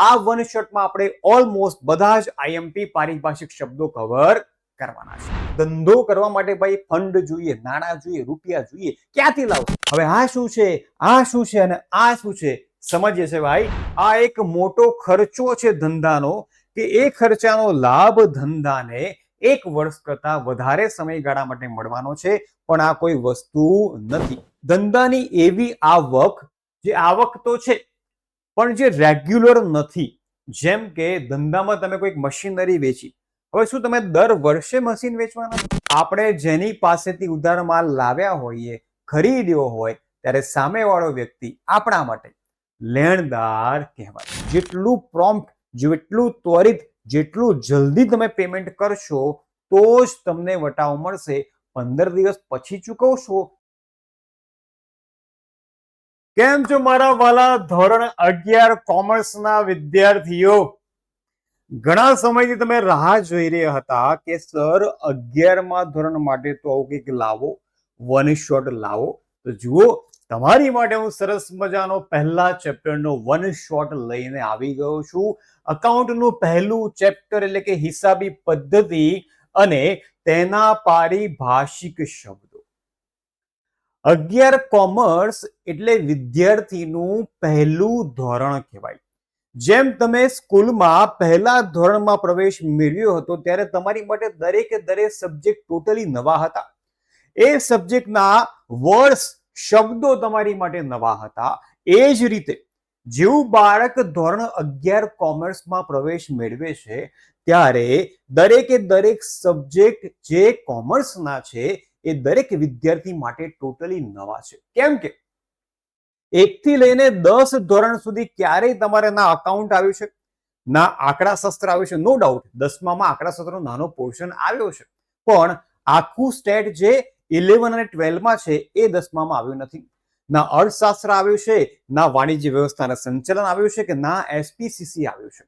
આ વન શોટમાં આપણે ઓલમોસ્ટ બધા જ આઈએમપી પારિભાષિક શબ્દો કવર કરવાના છે। ધંધો કરવા માટે ભાઈ ફંડ જોઈએ, નાણાં જોઈએ, રૂપિયા જોઈએ, ક્યાંથી લાવો? હવે આ શું છે, આ શું છે અને આ શું છે સમજીએ છે ભાઈ। આ એક મોટો ખર્ચો છે ધંધાનો, કે એ ખર્ચાનો લાભ ધંધાને 1 વર્ષ કરતા વધારે સમયગાળા માટે મળવાનો છે, પણ આ કોઈ વસ્તુ નથી। ધંધાની એવી આવક, જે આવક તો છે પણ જે રેગ્યુલર નથી। જેમ કે ધંધામાં તમે કોઈક મશીનરી વેચી, હવે શું તમે દર વર્ષે મશીન વેચવાના? આપણે જેની પાસેથી ઉધાર માલ લાવ્યા હોઈએ, ખરીદ્યો હોય, ત્યારે સામેવાળો વ્યક્તિ આપણા માટે લેણદાર કહેવાય। જેટલું પ્રોમ્પ્ટ, જેટલું ત્વરિત, જેટલું જલ્દી તમે પેમેન્ટ કરશો તો જ તમને વટાવ મળશે। 15 દિવસ પછી ચૂકવશો। કેમ છો મારા વાલા ધોરણ 11 કોમર્સના વિદ્યાર્થીઓ? ઘણા સમયથી તમે રાહ જોઈ રહ્યા હતા કે સર 11મા ધોરણ માટે તો આવું કંઈક લાવો, વન શોટ લાવો। તો જુઓ, તમારી માટે હું સરસ મજાનો પહેલા ચેપ્ટરનો વન શોટ લઈને આવી ગયો છું। અકાઉન્ટનું પહેલું ચેપ્ટર એટલે કે હિસાબી પદ્ધતિ અને તેના પારિભાષિક શબ્દો। 11 કોમર્સ એટલે વિદ્યાર્થીનું પહેલું ધોરણ કહેવાય। જેમ તમે સ્કૂલમાં પહેલા ધોરણમાં પ્રવેશ મેળવ્યો હતો ત્યારે તમારી માટે દરેકે દરેક સબ્જેક્ટ ટોટલી નવા હતા। એ સબ્જેક્ટના વર્ડ્સ, શબ્દો તમારી માટે નવા હતા। એ જ રીતે જેવું બાળક ધોરણ 11 કોમર્સમાં પ્રવેશ મેળવે છે ત્યારે દરેકે દરેક સબ્જેક્ટ જે કોમર્સના છે એ દરેક વિદ્યાર્થી માટે ટોટલી નવા છે। કેમ કે 1 થી લઈને 10 ધોરણ સુધી ક્યારેય તમારે ના અકાઉન્ટ આવ્યું છે, ના આંકડાશાસ્ત્ર આવ્યું છે। નો ડાઉટ 10મામાં આંકડાશાસ્ત્રનો નાનો પોર્શન આવ્યો છે, પણ આખું સ્ટેટ જે 11 અને 12માં છે એ 10મામાં આવ્યું નથી। ના અર્થશાસ્ત્ર આવ્યું છે, ના વાણિજ્ય વ્યવસ્થા અને સંચાલન આવ્યું છે, કે ના એસપીસીસી આવ્યું છે।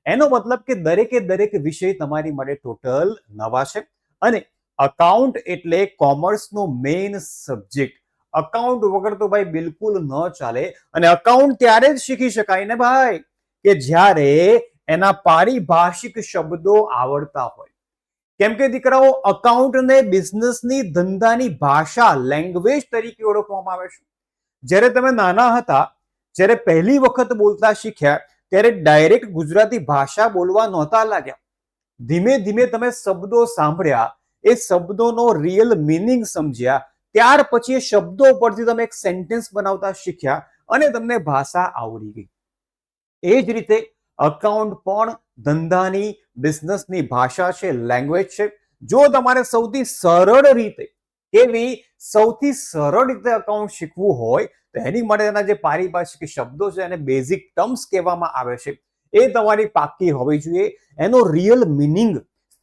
એનો મતલબ કે દરેકે દરેક વિષય તમારી માટે ટોટલ નવા છે। અને અકાઉન્ટ એટલે કોમર્સનો મેઇન સબ્જેક્ટ। અકાઉન્ટ વગર તો ભાઈ બિલકુલ ન ચાલે। અને અકાઉન્ટ ત્યારે જ શીખી શકાય ને ભાઈ કે જ્યારે એના પારિભાષિક શબ્દો આવડતા હોય। કેમ કે દીકરાઓ, અકાઉન્ટને બિઝનેસની, ધંધાની ભાષા, લેંગ્વેજ તરીકે ઓળખવામાં આવે છે। જ્યારે તમે નાના હતા, જ્યારે પહેલી વખત બોલતા શીખ્યા ત્યારે ડાયરેક્ટ ગુજરાતી ભાષા બોલવા નહોતા લાગ્યા। ધીમે ધીમે તમે શબ્દો સાંભળ્યા, એ શબ્દોનો રિયલ મીનિંગ સમજ્યા, ત્યાર પછી એ શબ્દો પરથી તમે એક સેન્ટેન્સ બનાવતા શીખ્યા અને તમને ભાષા આવડી ગઈ। એ જ રીતે અકાઉન્ટ પણ ધંધાની, બિઝનેસની ભાષા છે, લેંગ્વેજ છે। જો તમારે સૌથી સરળ રીતે, એવી સૌથી સરળ રીતે અકાઉન્ટ શીખવું હોય તો એની માટે એના જે પારિભાષિક શબ્દો છે એને બેઝિક ટર્મ્સ કહેવામાં આવે છે, એ તમારી પાકી હોવી જોઈએ। એનો રિયલ મીનિંગ,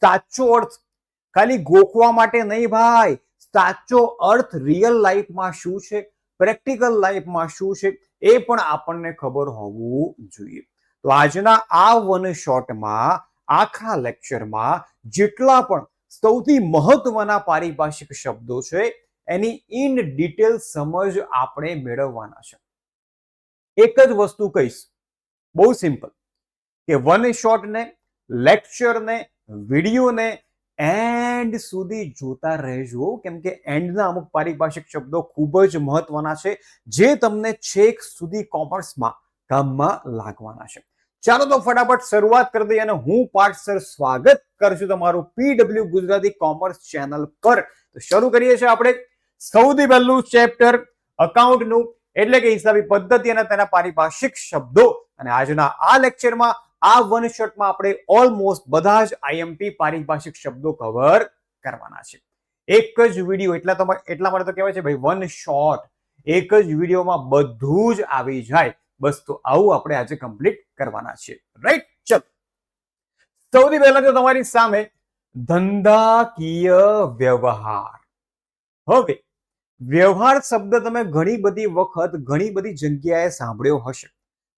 સાચો અર્થ, ખાલી ગોખવા માટે નહીં ભાઈ, સાચો અર્થ રિયલ લાઈફમાં શું છે, પ્રેક્ટિકલ લાઈફમાં શું છે એ પણ આપણને ખબર હોવું જોઈએ। તો આજના આ વન શોટમાં, આખા લેક્ચરમાં જેટલા પણ સૌથી મહત્વના પારિભાષિક શબ્દો છે એની ઇન ડિટેલ સમજ આપણે મેળવવાના છે। એક જ વસ્તુ કહીશ, બહુ સિમ્પલ, કે વન શોટને, લેક્ચરને, વિડીયોને એન્ડ સુધી જોતા રહેજો, કેમ કે એન્ડના અમુક પારિભાષિક શબ્દો ખૂબ જ મહત્વના છે જે તમને છેક સુધી કોમર્સમાં કામમાં લાગવાના છે। ચાલો તો ફટાફટ શરૂઆત કરી દઈએ અને હું પાર્થ સર સ્વાગત કરું છું તમારું પીડબ્લ્યુ ગુજરાતી કોમર્સ ચેનલ પર। તો શરૂ કરીએ છીએ આપણે સૌથી પહેલું ચેપ્ટર અકાઉન્ટનું, એટલે કે હિસાબી પદ્ધતિ અને તેના પારિભાષિક શબ્દો। અને આજના આ લેક્ચરમાં, આ વન શોટમાં આપણે ઓલમોસ્ટ બધા જ આઈએમપી પારિભાષિક શબ્દો કવર કરવાના છે। એક જ વિડીયો, એટલા માટે તો કહેવાય છે ભાઈ વન શોટ, એક જ વિડીયોમાં બધું જ આવી જાય। બસ તો આવું આપણે આજે કમ્પ્લીટ કરવાના છે, રાઈટ? ચલો, સૌથી પહેલા તો તમારી સામે ધંધાકીય વ્યવહાર। હવે વ્યવહાર શબ્દ તમે ઘણી બધી વખત, ઘણી બધી જગ્યાએ સાંભળ્યો હશે।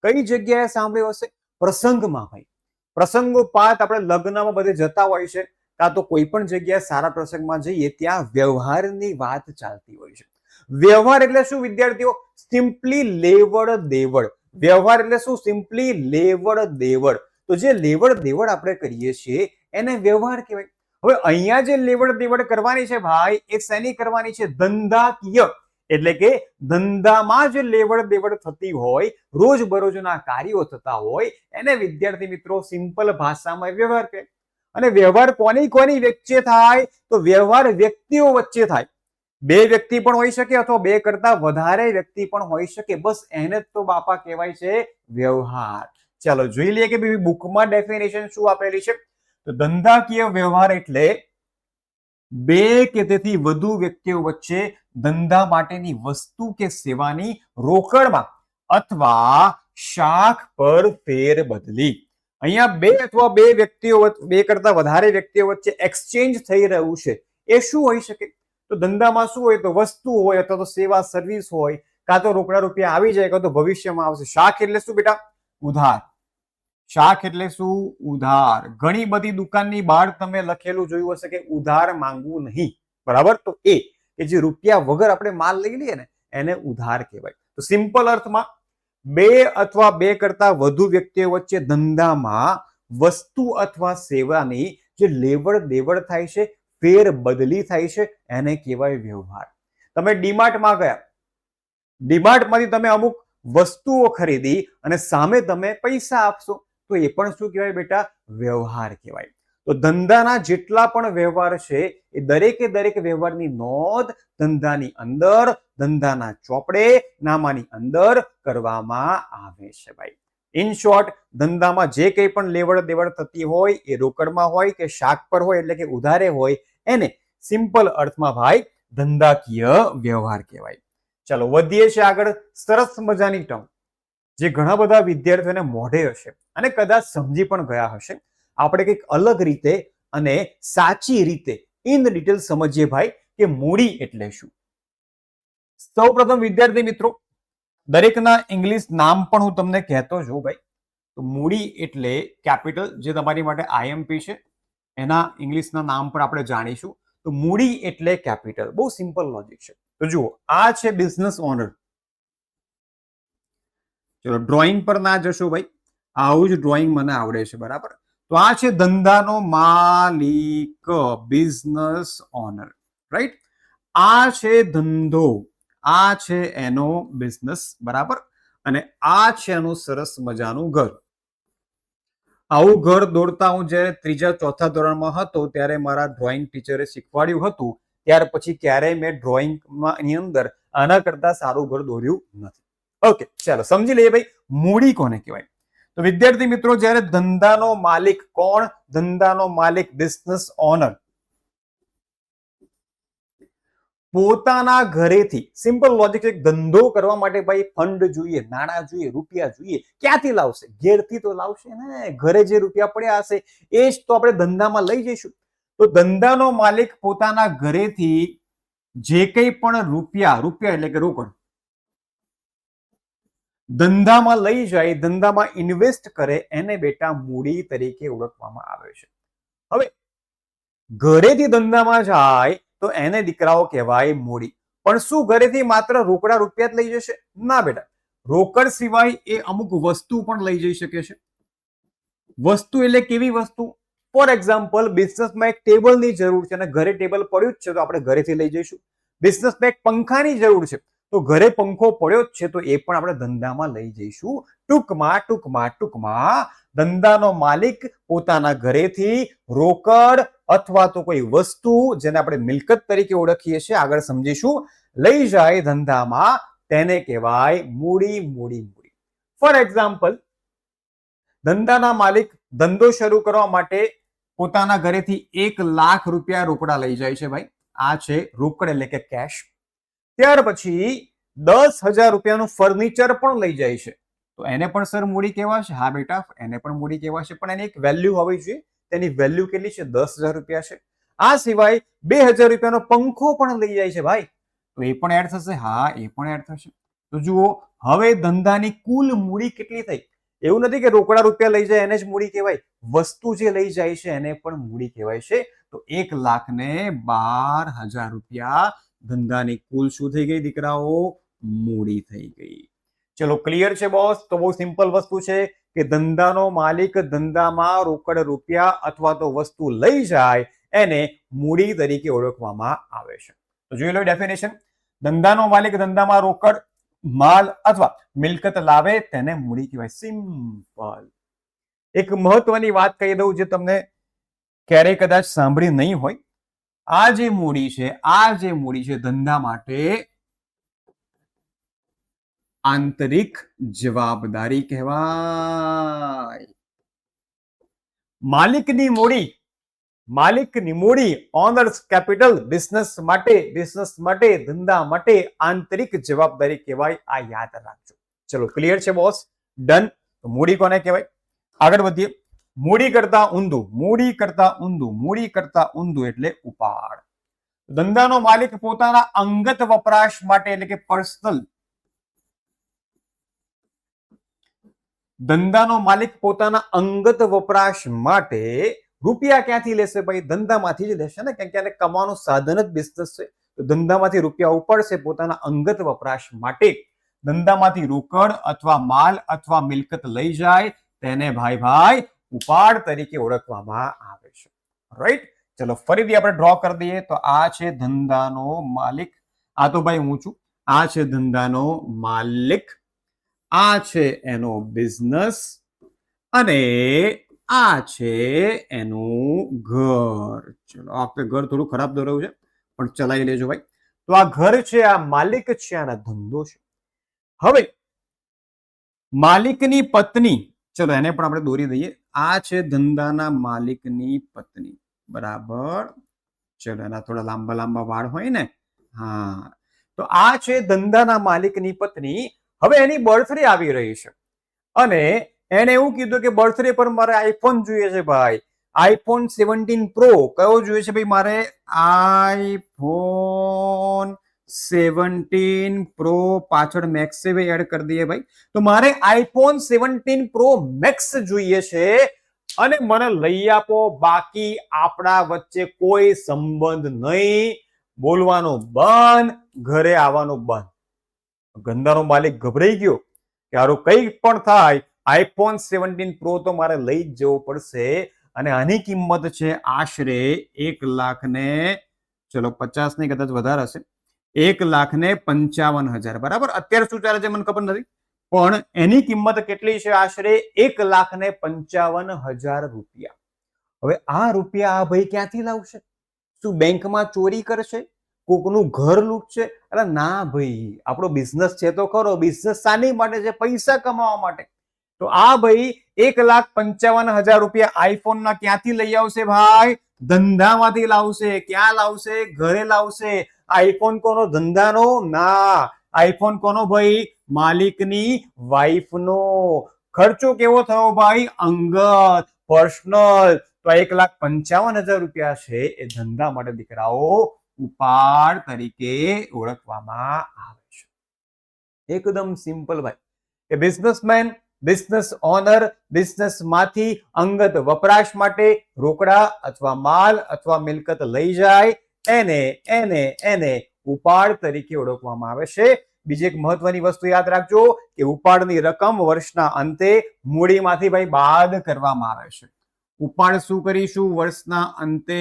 કઈ જગ્યાએ સાંભળ્યો હશે? પ્રસંગમાં ભાઈ। પ્રસંગોપાત આપણે લગ્નમાં બધે જતા હોય છે, કાં તો કોઈ પણ જગ્યાએ સારા પ્રસંગમાં જઈએ ત્યાં વ્યવહારની વાત ચાલતી હોય છે। વ્યવહાર એટલે શું વિદ્યાર્થીઓ? સિમ્પલી લેવડ દેવડ। વ્યવહાર એટલે શું? સિમ્પલી લેવડ દેવડ. તો જે લેવડ દેવડ આપણે કરીએ છીએ એને વ્યવહાર કહેવાય. હવે અહીંયા જે લેવડ દેવડ કરવાની છે ભાઈ, એ શેની કરવાની છે? ધંધાકીય. એટલે કે ધંધામાં જે લેવડ દેવડ થતી હોય, રોજબરોજના કાર્યો થતા હોય, એને વિદ્યાર્થી મિત્રો સિમ્પલ ભાષામાં વ્યવહાર કહે. અને વ્યવહાર કોની કોની વચ્ચે થાય? તો વ્યવહાર વ્યક્તિઓ વચ્ચે થાય. બે વ્યક્તિ પણ હોઈ શકે અથવા બે કરતા વધારે વ્યક્તિ પણ હોઈ શકે. બસ એને જ તો બાપા કહેવાય છે વ્યવહાર. ચાલો જોઈ લઈએ કે બુકમાં ડેફિનેશન શું આપેલી છે. તો ધંધાકીય વ્યવહાર એટલે બે કે તેથી વધુ વ્યક્તિઓ વચ્ચે ધંધા માટેની વસ્તુ કે સેવાની રોકડમાં અથવા શાખ પર ફેરબદલી. અહીંયા બે અથવા બે વ્યક્તિઓ, બે કરતા વધારે વ્યક્તિઓ વચ્ચે એક્સચેન્જ થઈ રહ્યું છે. એ શું હોઈ શકે? તો ધંધામાં શું હોય? તો વસ્તુ હોય અથવા તો સેવા સર્વિસ હોય, કાં તો રોકડા રૂપિયા આવી જાય, કાં તો ભવિષ્યમાં આવશે. શાખ એટલે શું બેટા? ઉધાર. શાખ એટલે શું? ઉધાર. ઘણી બધી દુકાનની બહાર તમે લખેલું જોયું હશે કે ઉધાર માંગવું નહીં, બરાબર? તો એ કે જે રૂપિયા વગર આપણે માલ લઈ લઈએ ને, એને ઉધાર કહેવાય. તો સિમ્પલ અર્થમાં બે અથવા બે કરતા વધુ વ્યક્તિઓ વચ્ચે ધંધામાં વસ્તુ અથવા સેવાની જે લેવડ દેવડ થાય છે, ફેર બદલી થાય છે, એને કહેવાય વ્યવહાર. તમે ડીમાર્ટમાં ગયા, ડીમાર્ટમાંથી તમે અમુક વસ્તુઓ ખરીદી અને સામે તમે પૈસા આપશો, તો એ પણ શું કહેવાય બેટા? વ્યવહાર કહેવાય. તો ધંધાના જેટલા પણ વ્યવહાર છે એ દરેકે દરેક વ્યવહારની નોંધ ધંધાની અંદર, ધંધાના ચોપડે નામાની અંદર કરવામાં આવે છે ભાઈ. ઇન શોર્ટ, ધંધામાં જે કંઈ પણ લેવડ દેવડ થતી હોય એ રોકડમાં હોય કે શાક પર હોય, એટલે કે ઉધારે હોય, એને સિમ્પલ અર્થમાં ભાઈ ધંધાકીય વ્યવહાર કહેવાય. ચાલો વધીએ છીએ આગળ. સરસ મજાની ટર્મ જે ઘણા બધા વિદ્યાર્થીઓને મોઢે હશે અને કદાચ સમજી પણ ગયા હશે. આપણે કંઈક અલગ રીતે અને સાચી રીતે ઇન ડિટેલ સમજીએ ભાઈ કે મૂડી એટલે શું. સૌપ્રથમ વિદ્યાર્થી મિત્રો, દરેકના ઇંગ્લિશ નામ પણ હું તમને કહેતો છું ભાઈ. તો મૂડી એટલે કેપિટલ, જે તમારી માટે આઈએમપી છે, એના ઇંગ્લિશના નામ પણ આપણે જાણીશું. તો મૂડી એટલે કેપિટલ. બહુ સિમ્પલ લોજિક છે. તો જુઓ, આ છે બિઝનેસ ઓનર. ચલો ડ્રોઈંગ પર ના જશો ભાઈ, આવું જ ડ્રોઈંગ મને આવડે છે, બરાબર? તો આ છે ધંધાનો માલિક, બિઝનેસ ઓનર, રાઈટ? આ છે ધંધો, આ છે એનો બિઝનેસ, બરાબર? અને આ છે એનું સરસ મજાનું ઘર. આવું ઘર દોડતા હું જ્યારે ત્રીજા ચોથા ધોરણમાં હતો ત્યારે મારા ડ્રોઈંગ ટીચરે શીખવાડ્યું હતું. ત્યાર પછી ક્યારેય મેં ડ્રોઈંગમાં એની અંદર આના કરતા સારું ઘર દોર્યું નથી. ઓકે, ચાલો સમજી લઈએ ભાઈ મૂડી કોને કહેવાય. તો વિદ્યાર્થી મિત્રો, જ્યારે ધંધાનો માલિક કોણ? ધંધાનો માલિક બિઝનેસ ઓનર પોતાના ઘરેથી, સિમ્પલ લોજિક, એક ધંધો કરવા માટે ભાઈ ફંડ જોઈએ, નાણાં જોઈએ, રૂપિયા જોઈએ. ક્યાંથી લાવશે? ઘેરથી તો લાવશે ને. ઘરે જે રૂપિયા પડ્યા હશે એ જ તો આપણે ધંધામાં લઈ જઈશું. તો ધંધાનો માલિક પોતાના ઘરેથી જે કંઈ પણ રૂપિયા એટલે કે રોકડ ધંધામાં લઈ જાય, ધંધામાં ઇન્વેસ્ટ કરે, એને બેટા મૂડી તરીકે ઓળખવામાં આવે છે. હવે ઘરેથી ધંધામાં જાય તો એને દીકરાઓ કહેવાય મૂડી. પણ શું ઘરેથી માત્ર રોકડા રૂપિયા જ લઈ જશે? ના બેટા, રોકડ સિવાય એ અમુક વસ્તુ પણ લઈ જઈ શકે છે. વસ્તુ એટલે કેવી વસ્તુ? ફોર એક્ઝામ્પલ, બિઝનેસમાં એક ટેબલની જરૂર છે અને ઘરે ટેબલ પડ્યું જ છે, તો આપણે ઘરેથી લઈ જઈશું. બિઝનેસમાં એક પંખાની જરૂર છે, તો ઘરે પંખો પડ્યો જ છે, તો એ પણ આપણે ધંધામાં લઈ જઈશું. ટૂંકમાં ધંધાનો માલિક પોતાના ઘરેથી રોકડ અથવા તો કોઈ વસ્તુ, જેને આપણે મિલકત તરીકે ઓળખીએ છીએ, આગળ સમજીશું, લઈ જાય ધંધામાં, તેને કહેવાય મૂડી. ફોર એક્ઝામ્પલ, ધંધાના માલિક ધંધો શરૂ કરવા માટે પોતાના ઘરેથી 1 લાખ રૂપિયા રોકડા લઈ જાય છે ભાઈ. આ છે રોકડ એટલે કે કેશ. ત્યાર પછી 10,000 રૂપિયાનું ફર્નિચર પણ લઈ જાય છે, તો એને પણ સર મૂડી કહેવાશે? હા બેટા, એને પણ મૂડી કહેવાશે, પણ એની એક વેલ્યુ હોવી જોઈએ. તેની વેલ્યુ કેટલી છે? 10,000 રૂપિયા છે. આ સિવાય 2,000 રૂપિયાનો પંખો પણ લઈ જાય છે ભાઈ, તો એ પણ એડ થશે? હા, એ પણ એડ થશે. તો જુઓ, હવે ધંધાની કુલ મૂડી કેટલી થઈ? એવું નથી કે રોકડા રૂપિયા લઈ જાય એને જ મૂડી કહેવાય, વસ્તુ જે લઈ જાય છે એને પણ મૂડી કહેવાય છે. તો 1,12,000 રૂપિયા ધંધાની કુલ શું થઈ ગઈ દીકરાઓ? મૂડી થઈ ગઈ. ચલો ક્લિયર છે બોસ? તો બહુ સિમ્પલ વસ્તુ છે કે ધંધાનો માલિક ધંધામાં રોકડ રૂપિયા અથવા તો વસ્તુ લઈ જાય એને મૂડી તરીકે ઓળખવામાં આવે છે. તો જોઈ લો ડેફિનેશન. ધંધાનો માલિક ધંધામાં રોકડ માલ અથવા મિલકત લાવે તેને મૂડી કહેવાય. સિમ્પલ. એક મહત્વની વાત કહી દઉં જે તમને ક્યારેય કદાચ સાંભળી નહીં હોય. આ જે મૂડી છે ધંધા માટે આંતરિક જવાબદારી કહેવાય. માલિકની મૂડી ઓનર્સ કેપિટલ બિઝનેસ માટે ધંધા માટે આંતરિક જવાબદારી કહેવાય. આ યાદ રાખજો. ચલો ક્લિયર છે બોસ? ડન. મૂડી કોને કહેવાય? આગળ વધીએ. મૂડી કરતા ઊંધું એટલે ઉપાડ. ધંધાનો માલિક પોતાના અંગત વપરાશ માટે એટલે કે પર્સનલ ધંધાનો માલિક પોતાના અંગત વપરાશ માટે રૂપિયા ક્યાંથી લેશે? ભાઈ ધંધામાંથી જ લેશે ને, કેમ કે કમાવાનું સાધન જ બિઝનેસ છે. તો ધંધામાંથી રૂપિયા ઉપાડશે પોતાના અંગત વપરાશ માટે. ધંધામાંથી રોકડ અથવા માલ અથવા મિલકત લઈ જાય તેને ભાઈ ઉપાડ તરીકે ઓળખવામાં આવે છે. રાઈટ. ચલો ફરીથી આપણે ડ્રો કરી દઈએ. તો આ છે ધંધાનો માલિક. આ તો ભાઈ હું છું. આ છે ધંધાનો માલિક. આ છે એનો બિઝનેસ અને આ છે એનું ઘર. ચલો આપણે ઘર થોડું ખરાબ દોરાવું છે પણ ચલાવી લેજો ભાઈ. તો આ ઘર છે, આ માલિક છે, આના ધંધો છે. હવે માલિકની પત્ની, ચલો એને પણ આપણે દોરી દઈએ. આ છે ધંધાના માલિકની પત્ની. બરાબર. ચલો એના થોડા લાંબા વાળ હોય ને. હા. તો આ છે ધંધાના માલિકની પત્ની. હવે એની બર્થડે આવી રહી છે અને એને એવું કીધું કે બર્થડે પર મારે આઈફોન જોઈએ છે ભાઈ. IPhone 17 pro. કયો જોઈએ છે ભાઈ મારે? IPhone 17 pro. પાછળ મેક્સ એડ કરી દઈએ ભાઈ. તો મારે આઈફોન 17 પ્રો મેક્સ જોઈએ છે અને મને લઈ આપો. બાકી આપણા વચ્ચે કોઈ સંબંધ નહીં. બોલવાનું બંધ, ઘરે આવવાનું બંધ. ધંધાનો માલિક ગભરાઈ ગયો કે આરો કંઈ પણ થાય આઈફોન 17 પ્રો તો મારે લઈ જ જવો પડશે અને આની કિંમત છે આશરે 1,50,000 ની કદાચ વધારે હશે. 1,55,000. બરાબર. અત્યારે શું ચાલે છે મને ખબર નથી પણ એની કિંમત કેટલી છે? આશરે 1,55,000 રૂપિયા. હવે આ રૂપિયા આ ભાઈ ક્યાંથી લાવશે? શું બેંકમાં ચોરી કરશે? કોકનું ઘર લૂંટશે? અરે ના ભાઈ, આપણો બિઝનેસ છે તો ખરો. બિઝનેસ શાની માટે છે? પૈસા કમાવા માટે. તો આ ભાઈ 1,55,000 રૂપિયા આઈફોન ના ક્યાંથી લઈ આવશે ભાઈ? ધંધામાંથી લાવશે. ક્યાં લાવશે? ઘરે લાવશે. આઈફોન કોનો? ધંધાનો? ના. આઈફોન કોનો ભાઈ? માલિકની વાઈફનો. ખર્ચો કેવો થયો ભાઈ? અંગત, પર્સનલ. તો 1,55,000 રૂપિયા છે એ ધંધા માટે દીકરાઓ ઉપાડ તરીકે ઓળખવામાં આવે છે. એકદમ સિમ્પલ ભાઈ. એ બિઝનેસમેન, બિઝનેસ ઓનર બિઝનેસમાંથી અંગત વપરાશ માટે રોકડા અથવા માલ અથવા મિલકત લઈ જાય એને ઉપાડ તરીકે ઓળખવામાં આવે છે. બીજી એક મહત્વની વસ્તુ યાદ રાખજો કે ઉપાડની રકમ વર્ષના અંતે મૂડીમાંથી ભાઈ બાદ કરવામાં આવે છે. ઉપાડ શું કરીશું? વર્ષના અંતે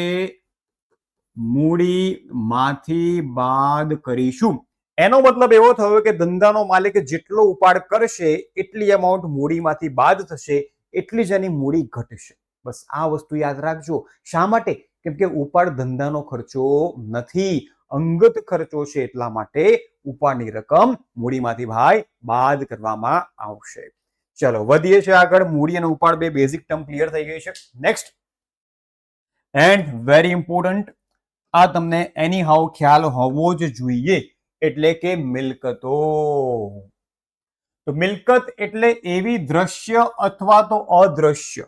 મૂડીમાંથી બાદ કરીશું. એનો મતલબ એવો થયો કે ધંધાનો માલિક જેટલો ઉપાડ કરશે એટલી અમાઉન્ટ મૂડીમાંથી બાદ થશે, એટલી જ એની મૂડી ઘટશે. બસ આ વસ્તુ યાદ રાખજો. શા માટે? કેમ કે ઉપાડ ધંધાનો ખર્ચો નથી, અંગત ખર્ચો છે. એટલા માટે ઉપાડની રકમ મૂડીમાંથી ભાઈ બાદ કરવામાં આવશે. ચલો વધીએ છીએ આગળ. મૂડી અને ઉપાડ બે બેઝિક ટર્મ ક્લિયર થઈ ગઈ છે. નેક્સ્ટ એન્ડ વેરી ઇમ્પોર્ટન્ટ, આ તમને એની હાઉ ખ્યાલ હોવો જ જોઈએ, એટલે કે મિલકતો. તો મિલકત એટલે એવી દ્રશ્ય અથવા તો અદ્રશ્ય.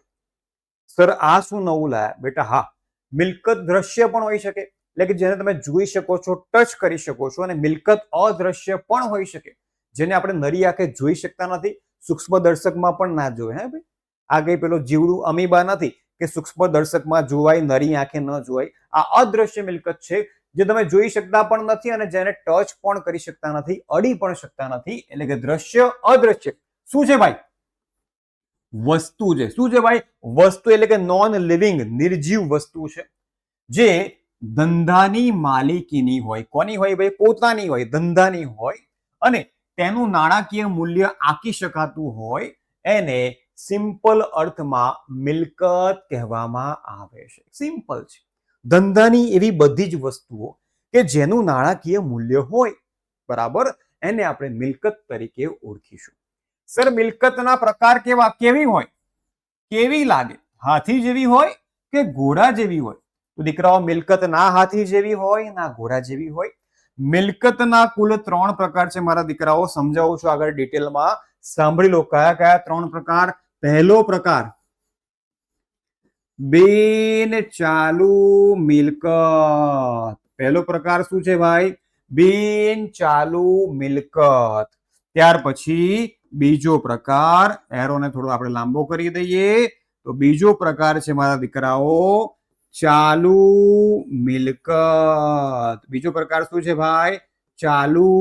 સર આ શું નવું લાયા બેટા? હા, મિલકત દ્રશ્ય પણ હોઈ શકે, એટલે કે જેને તમે જોઈ શકો છો, ટચ કરી શકો છો, અને મિલકત અદ્રશ્ય પણ હોઈ શકે, જેને આપણે નરી આંખે જોઈ શકતા નથી, સૂક્ષ્મ દર્શકમાં પણ ના જોવે. હે ભાઈ, આ કઈ પેલો જીવડું અમીબા નથી કે સૂક્ષ્મ દર્શકમાં જોવાય, નરી આંખે ન જોવાય. આ અદ્રશ્ય મિલકત છે જે તમે જોઈ શકતા પણ નથી અને જેને ટચ પણ કરી શકતા નથી, અડી પણ શકતા નથી, એટલે કે દ્રશ્ય અદ્રશ્ય શું છે ભાઈ? વસ્તુ છે. શું છે ભાઈ? વસ્તુ એટલે કે નોન લિવિંગ, નિર્જીવ વસ્તુ છે જે ધંધાની માલિકીની હોય. કોની હોય ભાઈ? પોતાની હોય, ધંધાની હોય અને તેનું નાણાકીય મૂલ્ય આંકી શકાતું હોય, એને સિમ્પલ અર્થમાં મિલકત કહેવામાં આવે છે. સિમ્પલ છે. ધંધાની એવી બધી જ વસ્તુઓ કે જેનું નાણાકીય મૂલ્ય હોય, બરાબર, એને આપણે મિલકત તરીકે ઓળખીશું. સર, મિલકતના પ્રકાર કેવી હોય? કેવી લાગે? હાથી જેવી હોય કે ઘોડા જેવી હોય? તો દીકરાઓ, મિલકત ના હાથી જેવી હોય ના ઘોડા જેવી હોય. મિલકતના કુલ 3 પ્રકાર છે મારા દીકરાઓ. સમજાવું છું આગળ ડિટેલમાં. સાંભળી લો કયા કયા 3 પ્રકાર. પહેલો પ્રકાર બિન ચાલુ મિલકત. પહેલો પ્રકાર શું છે ભાઈ? બિન ચાલુ મિલકત. ત્યાર પછી બીજો પ્રકાર, એરોને થોડો આપણે લાંબો કરી દઈએ, તો બીજો પ્રકાર છે મારા દીકરાઓ ચાલુ મિલકત. બીજો પ્રકાર શું છે ભાઈ? ચાલુ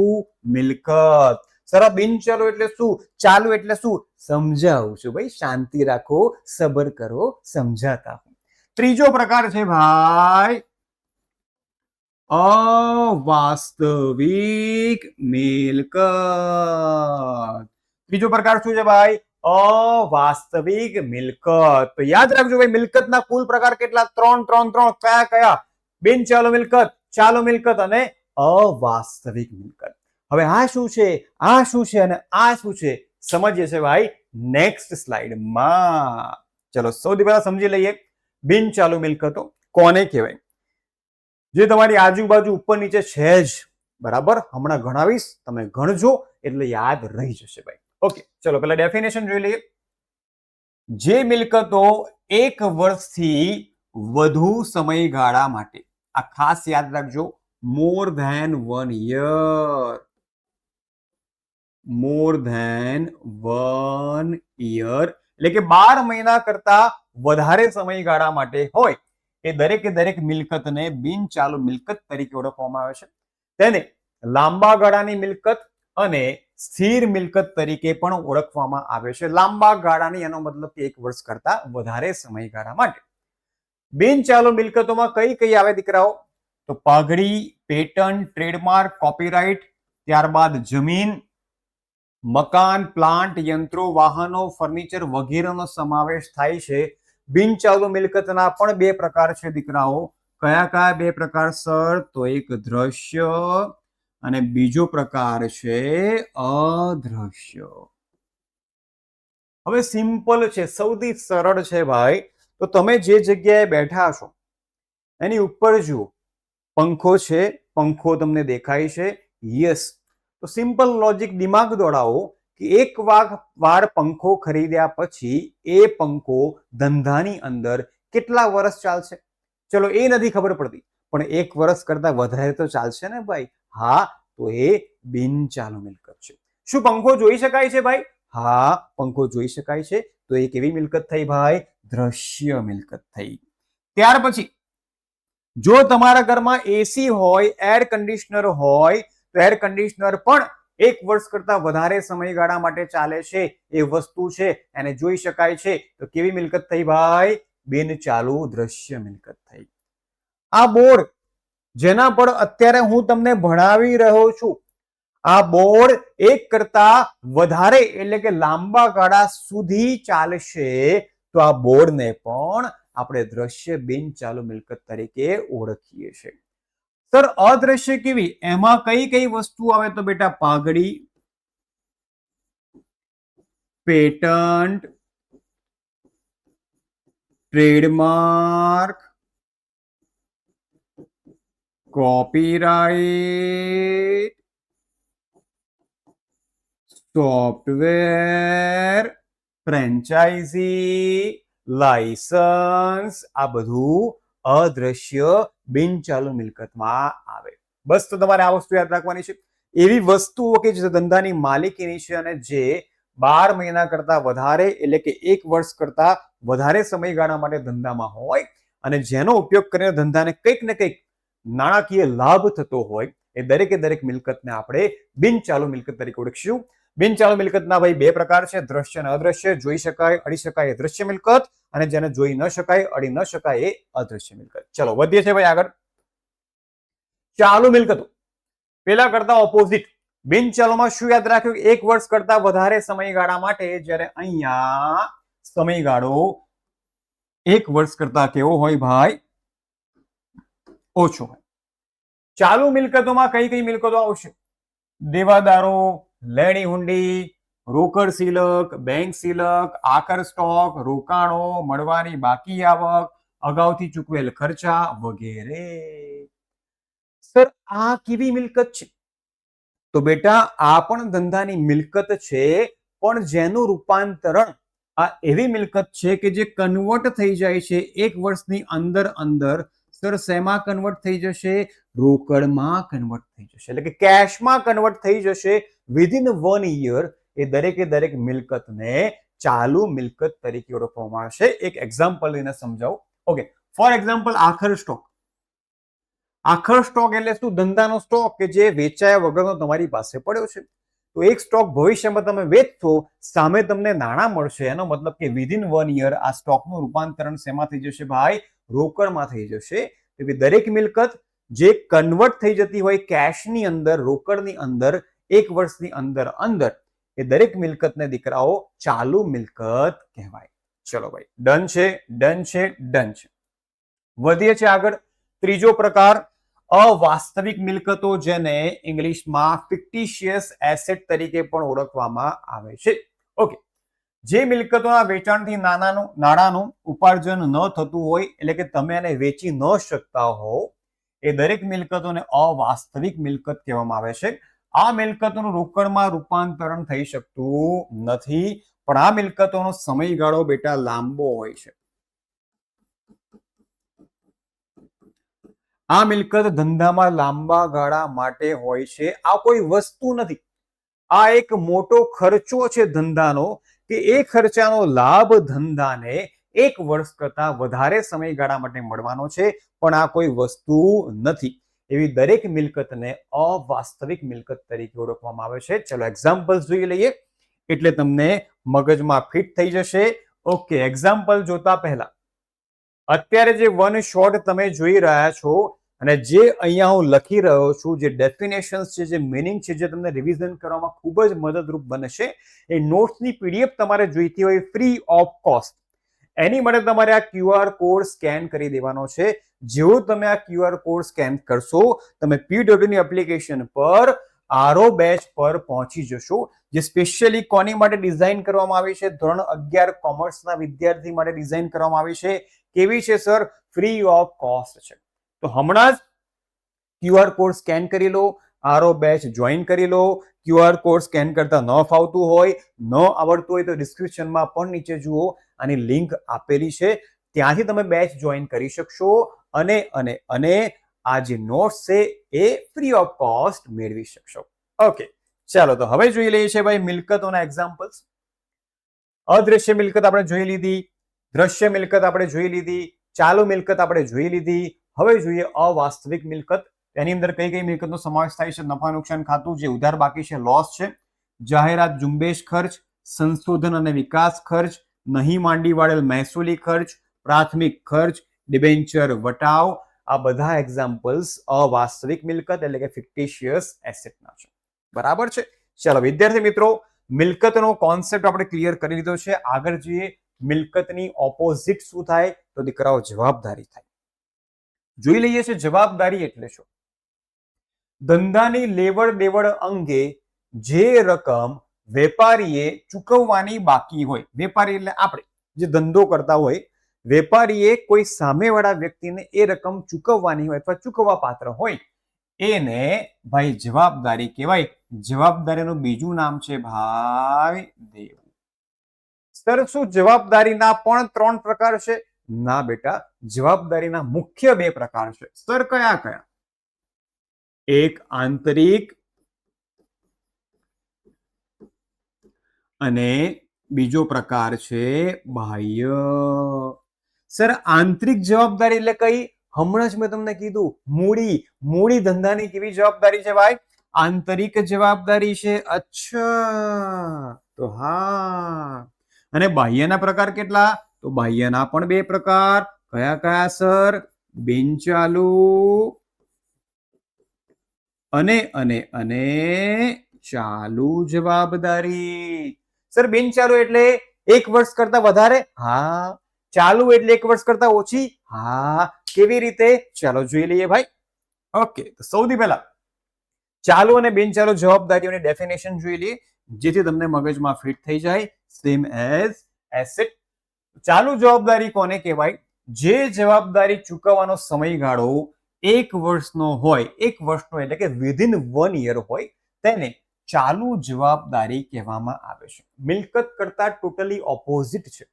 મિલકત. સર, બિનચાલુ એટલે શું? ચાલુ એટલે શું? સમજાવું છું ભાઈ, શાંતિ રાખો, સબર કરો, સમજાતા હું. ત્રીજો પ્રકાર છે ભાઈ અવાસ્તવિક મિલકત. ત્રીજો પ્રકાર શું છે ભાઈ? અવાસ્તવિક મિલકત. તો યાદ રાખજો ભાઈ, મિલકતના કુલ પ્રકાર કેટલા? 3 3 3. કયા કયા? બિનચાલુ મિલકત, ચાલુ મિલકત અને અવાસ્તવિક મિલકત. હવે આ શું છે, આ શું છે અને આ શું છે સમજીએ છે ભાઈ નેક્સ્ટ સ્લાઇડમાં. ચલો સૌથી પહેલા સમજી લઈએ બિનચાલુ મિલકતો કોને કહેવાય, જે તમારી આજુબાજુ ઉપર નીચે છે જ, બરાબર. હમણાં ગણાવીશ, તમે ગણજો એટલે યાદ રહી જશે ભાઈ. ઓકે, ચલો પહેલા ડેફિનેશન જોઈ લઈએ. જે મિલકતો 1 વર્ષથી વધુ સમયગાળા માટે, આ ખાસ યાદ રાખજો, more than 1 year, more than 1 year એટલે કે 12 મહિના કરતા વધારે સમયગાળા માટે હોય, એ દરેક મિલકતને બિનચાલુ મિલકત તરીકે ઓળખવામાં આવે છે. તેને લાંબા ગાળાની મિલકત અને સ્થિર મિલકત તરીકે પણ ઓળખવામાં આવે છે. લાંબા ગાળાની એનો મતલબ કે 1 વર્ષ કરતા વધારે સમયગાળા માટે. બિનચાલુ મિલકતોમાં કઈ કઈ આવે દીકરાઓ? તો પાઘડી, પેટન્ટ, ટ્રેડમાર્ક, કોપીરાઇટ, ત્યારબાદ જમીન, મકાન, પ્લાન્ટ, યંત્રો, વાહનો, ફર્નિચર વગેરેનો સમાવેશ થાય છે. બિનચાલુ મિલકતના પણ 2 પ્રકાર છે દીકરાઓ. કયા કયા 2 પ્રકાર સર? તો એક દ્રશ્ય અને બીજો પ્રકાર છે અદ્રશ્ય. હવે સિમ્પલ છે, સૌથી સરળ છે ભાઈ. તો તમે જે જગ્યાએ બેઠા છો એની ઉપર જુઓ, પંખો છે, પંખો તમને દેખાય છે? યસ. તો સિમ્પલ લોજિક દિમાગ દોડાવો કે એક વાર પંખો ખરીદ્યા પછી એ પંખો ધંધાની અંદર કેટલા વર્ષ ચાલશે? ચલો એ નથી ખબર પડતી, પણ 1 વર્ષ કરતા વધારે તો ચાલશે ને ભાઈ. હા, તો એ બિનચાલુ મિલકત છે. શું પંખો જોઈ શકાય છે ભાઈ? હા, પંખો જોઈ શકાય છે. તો એ કેવી મિલકત થઈ ભાઈ? દ્રશ્ય મિલકત થઈ. ત્યાર પછી જો તમારા ઘરમાં એસી હોય, એર કન્ડિશનર હોય, તો એર કન્ડિશનર પણ 1 વર્ષ કરતા વધારે સમયગાળા માટે ચાલે છે. એ વસ્તુ છે, એને જોઈ શકાય છે. તો કેવી મિલકત થઈ ભાઈ? બિનચાલુ દ્રશ્ય મિલકત થઈ. આ બોર્ડ જેના પર અત્યારે હું તમને ભણાવી રહ્યો છું, આ બોર્ડ 1 કરતા વધારે એટલે કે લાંબા ગાળા સુધી ચાલશે, તો આ બોર્ડને પણ આપણે દ્રશ્ય બિનચાલુ મિલકત તરીકે ઓળખીએ છીએ. સર, અદ્રશ્ય કેવી? એમાં કઈ કઈ વસ્તુ આવે? તો બેટા પાઘડી, patent, trademark, copyright, software, franchise, licence, આ બધું અદ્રશ્ય બિનચાલુ મિલકતમાં આવે. બસ, તો તમારે આ વસ્તુ યાદ રાખવાની છે. એવી વસ્તુઓ કે જે ધંધાની માલિકીની છે અને જે 12 મહિના કરતા વધારે એટલે કે 1 વર્ષ કરતા વધારે સમયગાળા માટે ધંધામાં હોય અને જેનો ઉપયોગ કરીને ધંધાને કંઈક ને કંઈક નાણાકીય લાભ થતો હોય એ દરેકે દરેક મિલકતને આપણે બિનચાલુ મિલકત તરીકે ઓળખીશું. બિનચાલુ મિલકતના ભાઈ બે પ્રકાર છે, દ્રશ્ય અને અદ્રશ્ય. જોઈ શકાય અડી શકાય એ દ્રશ્ય મિલકત, અને જેને જોઈ ન શકાય અડી ન શકાય એ અદ્રશ્ય મિલકત. ચલો વધીએ છે ભાઈ આગળ. ચાલુ મિલકતો પેલા કરતા ઓપોઝિટ. બિનચાલુમાં શું યાદ રાખ્યું? 1 વર્ષ કરતા વધારે સમયગાળા માટે, જ્યારે અહીંયા સમયગાળો 1 વર્ષ કરતા કેવો હોય ભાઈ? ઓછો હોય. ચાલુ મિલકતોમાં કઈ કઈ મિલકતો આવશે? દેવાદારો, લેણી હુંડી, રોકડ સિલક, બેંક સિલક, આકર સ્ટોક, રોકાણો, મળવાની બાકી આવક, અગાઉથી ચૂકવેલ ખર્ચા વગેરે. સર આ કેવી મિલકત છે? તો બેટા આ પણ ધંધાની મિલકત છે, પણ જેનું રૂપાંતરણ આ એવી મિલકત છે કે જે કન્વર્ટ થઈ જાય છે 1 વર્ષની અંદર. સર શેમાં કન્વર્ટ થઈ જશે? રોકડમાં કન્વર્ટ થઈ જશે, એટલે કે કેશમાં કન્વર્ટ થઈ જશે વિધિન 1 યર. એ દરેકે દરેક મિલકતને ચાલુ મિલકત તરીકે ઓળખવામાં આવશે. એક એક્ઝામ્પલ લઈને સમજાવું. ઓકે, ફોર એક્ઝામ્પલ આખર સ્ટોક. આખર સ્ટોક એટલે શું? ધંધાનો સ્ટોક કે જે વેચાયા વગરનો તમારી પાસે પડ્યો છે. તો એક સ્ટોક ભવિષ્યમાં તમે વેચશો, સામે તમને નાણાં મળશે. એનો મતલબ કે વિધિન 1 યર આ સ્ટોકનું રૂપાંતરણ શેમાં થઈ જશે ભાઈ? રોકડમાં થઈ જશે. તેથી દરેક મિલકત જે કન્વર્ટ થઈ જતી હોય કેશની અંદર, રોકડની અંદર 1 વર્ષની અંદર, એ દરેક મિલકતને દીકરાઓ ચાલુ મિલકત કહેવાય. ચલો ભાઈ, ડન છે, ડન છે, ડન છે. વધીએ છે આગળ. ત્રીજો પ્રકાર અવાસ્તવિક મિલકતો, જેને ઇંગ્લિશમાં ફિક્ટિશિયસ એસેટ તરીકે પણ ઓળખવામાં આવે છે. ઓકે, જે મિલકતોના વેચાણથી નાણાંનું ઉપાર્જન ન થતું હોય, એટલે કે તમે એને વેચી ન શકતા હો, એ દરેક મિલકતોને અવાસ્તવિક મિલકત કહેવામાં આવે છે. આ મિલકતોનું રોકડમાં રૂપાંતરણ થઈ શકતું નથી, પણ આ મિલકતોનો સમયગાળો બેટા લાંબો હોય છે. આ મિલકત ધંધામાં લાંબા ગાળા માટે હોય છે. આ કોઈ વસ્તુ નથી, આ એક મોટો ખર્ચો છે ધંધાનો, કે એ ખર્ચાનો લાભ ધંધાને 1 વર્ષ કરતા વધારે સમયગાળા માટે મળવાનો છે, પણ આ કોઈ વસ્તુ નથી. એવી દરેક મિલકતને અવાસ્તવિક મિલકત તરીકે ઓળખવામાં આવે છે. ચલો એક્ઝામ્પલ જોઈ લઈએ, એટલે તમને મગજમાં ફિટ થઈ જશે. ઓકે, એક્ઝામ્પલ જોતા પહેલા અત્યારે જે વન શોટ તમે જોઈ રહ્યા છો, અને જે અહીંયા હું લખી રહ્યો છું, જે ડેફિનેશન્સ છે, જે મિનિંગ છે, જે તમને રિવિઝન કરવામાં ખૂબ જ મદદરૂપ બનશે. એ નોટ્સની પીડીએફ તમારે જોઈતી હોય ફ્રી ઓફ કોસ્ટ, એની માટે તમારે આ QR કોડ સ્કેન કરી દેવાનો છે. જેવું તમે આ QR કોડ સ્કેન કરશો, તમે PWની એપ્લિકેશન પર આરો બેચ પર પહોંચી જશો, જે સ્પેશિયલી કોની માટે ડિઝાઇન કરવામાં આવી છે? ધોરણ 11 કોમર્સના વિદ્યાર્થી માટે ડિઝાઇન કરવામાં આવી છે. કેવી છે સર? ફ્રી ઓફ કોસ્ટ છે. તો હમણાં જ QR કોડ સ્કેન કરી લો, આરો બેચ જોઈન કરી લો. QR કોડ સ્કેન કરતા ન ફાવતું હોય, ન આવડતું હોય તો ડિસ્ક્રિપ્શનમાં પણ નીચે જુઓ, આની લિંક આપેલી છે, ત્યાંથી તમે બેચ જોઈન કરી શકશો, અને આ જે નોટ્સ છે એ ફ્રી ઓફ કોસ્ટ મેળવી શકશો. ઓકે, ચાલો તો હવે જોઈ લઈએ છીએ ભાઈ મિલકતોના એક્ઝામ્પલ્સ. અદ્રશ્ય મિલકત આપણે જોઈ લીધી, દ્રશ્ય મિલકત આપણે જોઈ લીધી, ચાલુ મિલકત આપણે જોઈ લીધી. હવે જોઈએ અવાસ્તવિક મિલકત. એની અંદર કઈ કઈ મિલકતનો સમાવેશ થાય છે? નફા નુકસાન ખાતું, જે ઉધાર બાકી છે, લોસ છે, જાહેરાત ઝુંબેશ ખર્ચ, સંશોધન અને વિકાસ ખર્ચ, નહીં માંડી વાળેલ મહેસૂલી ખર્ચ, પ્રાથમિક ખર્ચ, ડિબેન્ચર વટાવ. આ બધા એક્ઝામ્પલ્સ અવાસ્તવિક મિલકત એટલે કે ફિક્ટિશિયસ એસેટના છે. બરાબર છે. ચાલો વિદ્યાર્થી મિત્રો, મિલકતનો કોન્સેપ્ટ આપણે ક્લિયર કરી લીધો છે. આગળ જોઈએ, મિલકતની ઓપોઝિટ શું થાય? તો દીકરાઓ જવાબદારી થાય. જોઈ લઈએ છીએ જવાબદારી એટલે શું. ધંધાની લેવડ દેવડ અંગે જે રકમ વેપારીએ ચૂકવવાની બાકી હોય, વેપારી એટલે આપણે જે ધંધો કરતા હોય, વેપારીએ કોઈ સામેવાળા વ્યક્તિને એ રકમ ચૂકવવાની હોય અથવા ચૂકવવા પાત્ર હોય, એને ભાઈ જવાબદારી કહેવાય. જવાબદારીનું બીજું નામ છે ભાઈ દેવું. સર શું જવાબદારીના પણ 3 પ્રકાર છે? ના બેટા, જવાબદારીના મુખ્ય 2 પ્રકાર છે. સર કયા કયા? એક આંતરિક અને બીજો પ્રકાર છે બાહ્ય. સર આંતરિક જવાબદારી એટલે કઈ? હમણાં જ મેં તમને કીધું મૂડી ધંધાની કેવી જવાબદારી છે ભાઈ? આંતરિક જવાબદારી છે. અચ્છા, તો હા. અને બાહ્યના પ્રકાર કેટલા? તો બાહ્યના પણ 2 પ્રકાર. કયા કયા સર? બિનચાલુ અને ચાલુ જવાબદારી. સર બિનચાલુ એટલે 1 વર્ષ કરતા વધારે? હા. ચાલુ એટલે 1 વર્ષ કરતા ઓછી? હા. કેવી રીતે? ચાલો જોઈ લઈએ ભાઈ. ઓકે, તો સૌથી પહેલા ચાલુ અને બિનચાલુ જવાબદારીઓની ડેફિનેશન જોઈ લઈએ, જેથી તમને મગજમાં ફિટ થઈ જાય. Same as asset. ચાલુ જવાબદારી કોને કહેવાય? જે જવાબદારી ચૂકવવાનો સમયગાળો 1 વર્ષનો હોય, 1 વર્ષનો એટલે કે વિધિન 1 યર હોય, તેને ચાલુ જવાબદારી કહેવામાં આવે છે. મિલકત કરતા ટોટલી ઓપોઝિટ છે.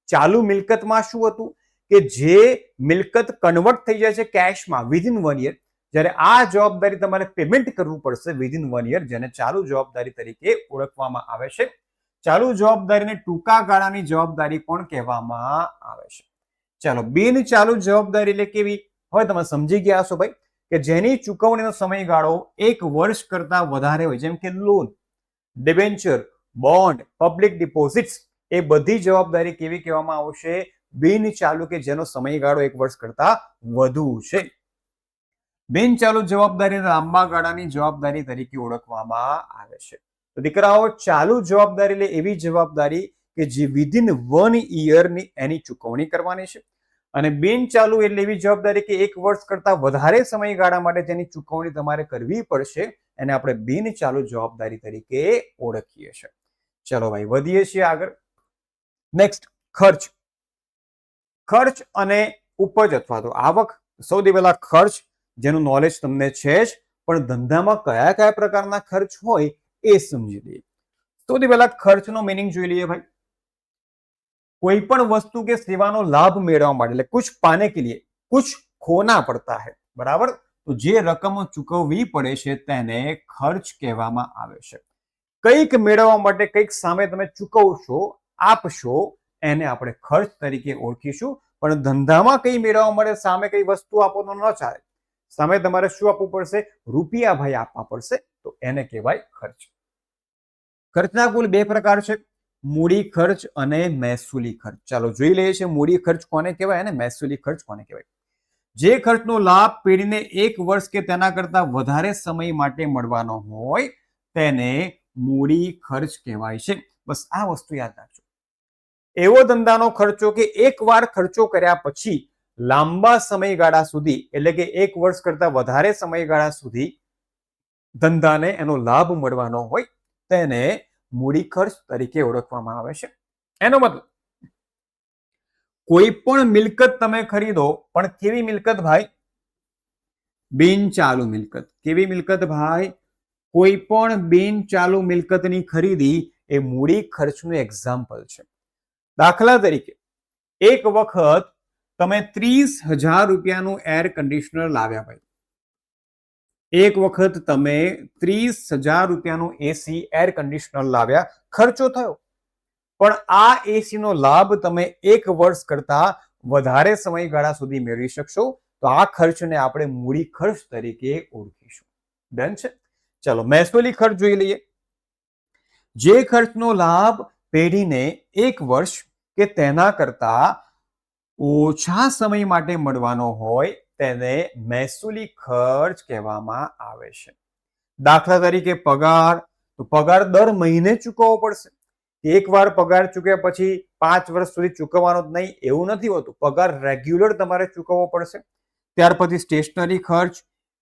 ચાલુ મિલકતમાં શું હતું કે જે મિલકત કન્વર્ટ થઈ જાય છે કેશમાં વિધિન 1 યર, જ્યારે આ જવાબદારી તમારે પેમેન્ટ કરવું પડશે વિધિન 1 યર, જેને ચાલુ જવાબદારી તરીકે ઓળખવામાં આવે છે. ચાલુ જવાબદારીને ટૂંકા ગાળાની જવાબદારી પણ કહેવામાં આવે છે. ચાલો, બિનચાલુ જવાબદારી એટલે કેવી? હવે તમે સમજી ગયા હશો ભાઈ કે જેની ચૂકવણીનો સમયગાળો 1 વર્ષ કરતા વધારે હોય, જેમ કે loan, debenture, bond, public deposits, એ બધી જવાબદારી કેવી કહેવામાં આવશે? બિનચાલુ, કે જેનો સમયગાળો 1 વર્ષ કરતા વધુ છે. બિનચાલુ જવાબદારી લાંબા ગાળાની જવાબદારી તરીકે ઓળખવામાં આવે છે. તો દીકરાઓ, ચાલુ જવાબદારી એટલે એવી જવાબદારી કે જે વિધિન 1 યરની એની ચૂકવણી કરવાની છે. અને બિનચાલુ એટલે એવી જવાબદારી કે 1 વર્ષ કરતા વધારે સમયગાળા માટે તેની ચૂકવણી તમારે કરવી પડશે. એને આપણે બિનચાલુ જવાબદારી તરીકે ઓળખીએ છીએ. ચલો ભાઈ, વધીએ છીએ આગળ. નેક્સ્ટ, ખર્ચ. ખર્ચ અને ઉપજ અથવા તો આવક. સૌથી પહેલા ખર્ચ, જેનું નોલેજ તમને છે જ, પણ ધંધામાં કયા કયા પ્રકારના ખર્ચ હોય એ સમજી લઈએ. સૌથી પહેલા ખર્ચનો મીનિંગ જોઈ લઈએ ભાઈ. કોઈ પણ વસ્તુ કે સેવાનો લાભ મેળવવા માટે, એટલે કુછ પાને કે લીએ કુછ ખોના પડતા હૈ, બરાબર? તો જે રકમ ચૂકવવી પડે છે તેને ખર્ચ કહેવામાં આવે છે. કંઈક મેળવવા માટે કંઈક સામે તમે ચૂકવશો, આપશો, એને આપણે ખર્ચ તરીકે ઓળખીશું. પણ ધંધામાં કંઈ મેળવવા માટે સામે કઈ વસ્તુ આપો તો ન ચાલે. સામે તમારે શું આપવું પડશે? રૂપિયા ભાઈ આપવા પડશે, તો એને કહેવાય ખર્ચ. ખર્ચના કુલ 2 પ્રકાર છે, મૂડી ખર્ચ અને મહેસૂલી ખર્ચ. ચાલો જોઈ લઈએ છીએ મૂડી ખર્ચ કોને કહેવાય અને મહેસૂલી ખર્ચ કોને કહેવાય. જે ખર્ચનો લાભ પેઢીને 1 વર્ષ કે તેના કરતા વધારે સમય માટે મળવાનો હોય તેને મૂડી ખર્ચ કહેવાય છે. બસ આ વસ્તુ યાદ રાખજો. એવો ધંધાનો ખર્ચો કે એકવાર ખર્ચો કર્યા પછી લાંબા સમયગાળા સુધી, એટલે કે 1 વર્ષ કરતા વધારે સમયગાળા સુધી ધંધાને એનો લાભ મળવાનો હોય તેને મૂડી ખર્ચ તરીકે ઓળખવામાં આવે છે. એનો મતલબ કોઈ પણ મિલકત તમે ખરીદો, પણ કેવી મિલકત ભાઈ? બિનચાલુ મિલકત. કેવી મિલકત ભાઈ? કોઈ પણ બિનચાલુ મિલકતની ખરીદી એ મૂડી ખર્ચનું એક્ઝામ્પલ છે. દાખલા તરીકે, એક વખત તમે 30,000 રૂપિયાનું એર કન્ડિશનર લાવ્યા ભાઈ. એક વખત તમે 30,000 રૂપિયાનું એસી એર કન્ડિશનર લાવ્યા, ખર્ચો થયો. પણ આ એસી નો લાભ તમે 1 વર્ષ કરતા વધારે સમયગાળા સુધી મેળવી શકશો, તો આ ખર્ચને આપણે મૂડી ખર્ચ તરીકે ઓળખીશું. ડન છે? ચલો, મહેસૂલી ખર્ચ જોઈ લઈએ. જે ખર્ચનો લાભ પેઢીને 1 વર્ષ કે તેના કરતા ઓછા સમય માટે મળવાનો હોય તેને મહેસૂલી ખર્ચ કહેવામાં આવે છે. દાખલા તરીકે પગાર. તો પગાર દર મહિને ચૂકવવો પડશે. એકવાર પગાર ચૂક્યા પછી 5 વર્ષ સુધી ચૂકવવાનો જ નહીં એવું નથી હોતું. પગાર રેગ્યુલર તમારે ચૂકવવો પડશે. ત્યાર પછી સ્ટેશનરી ખર્ચ.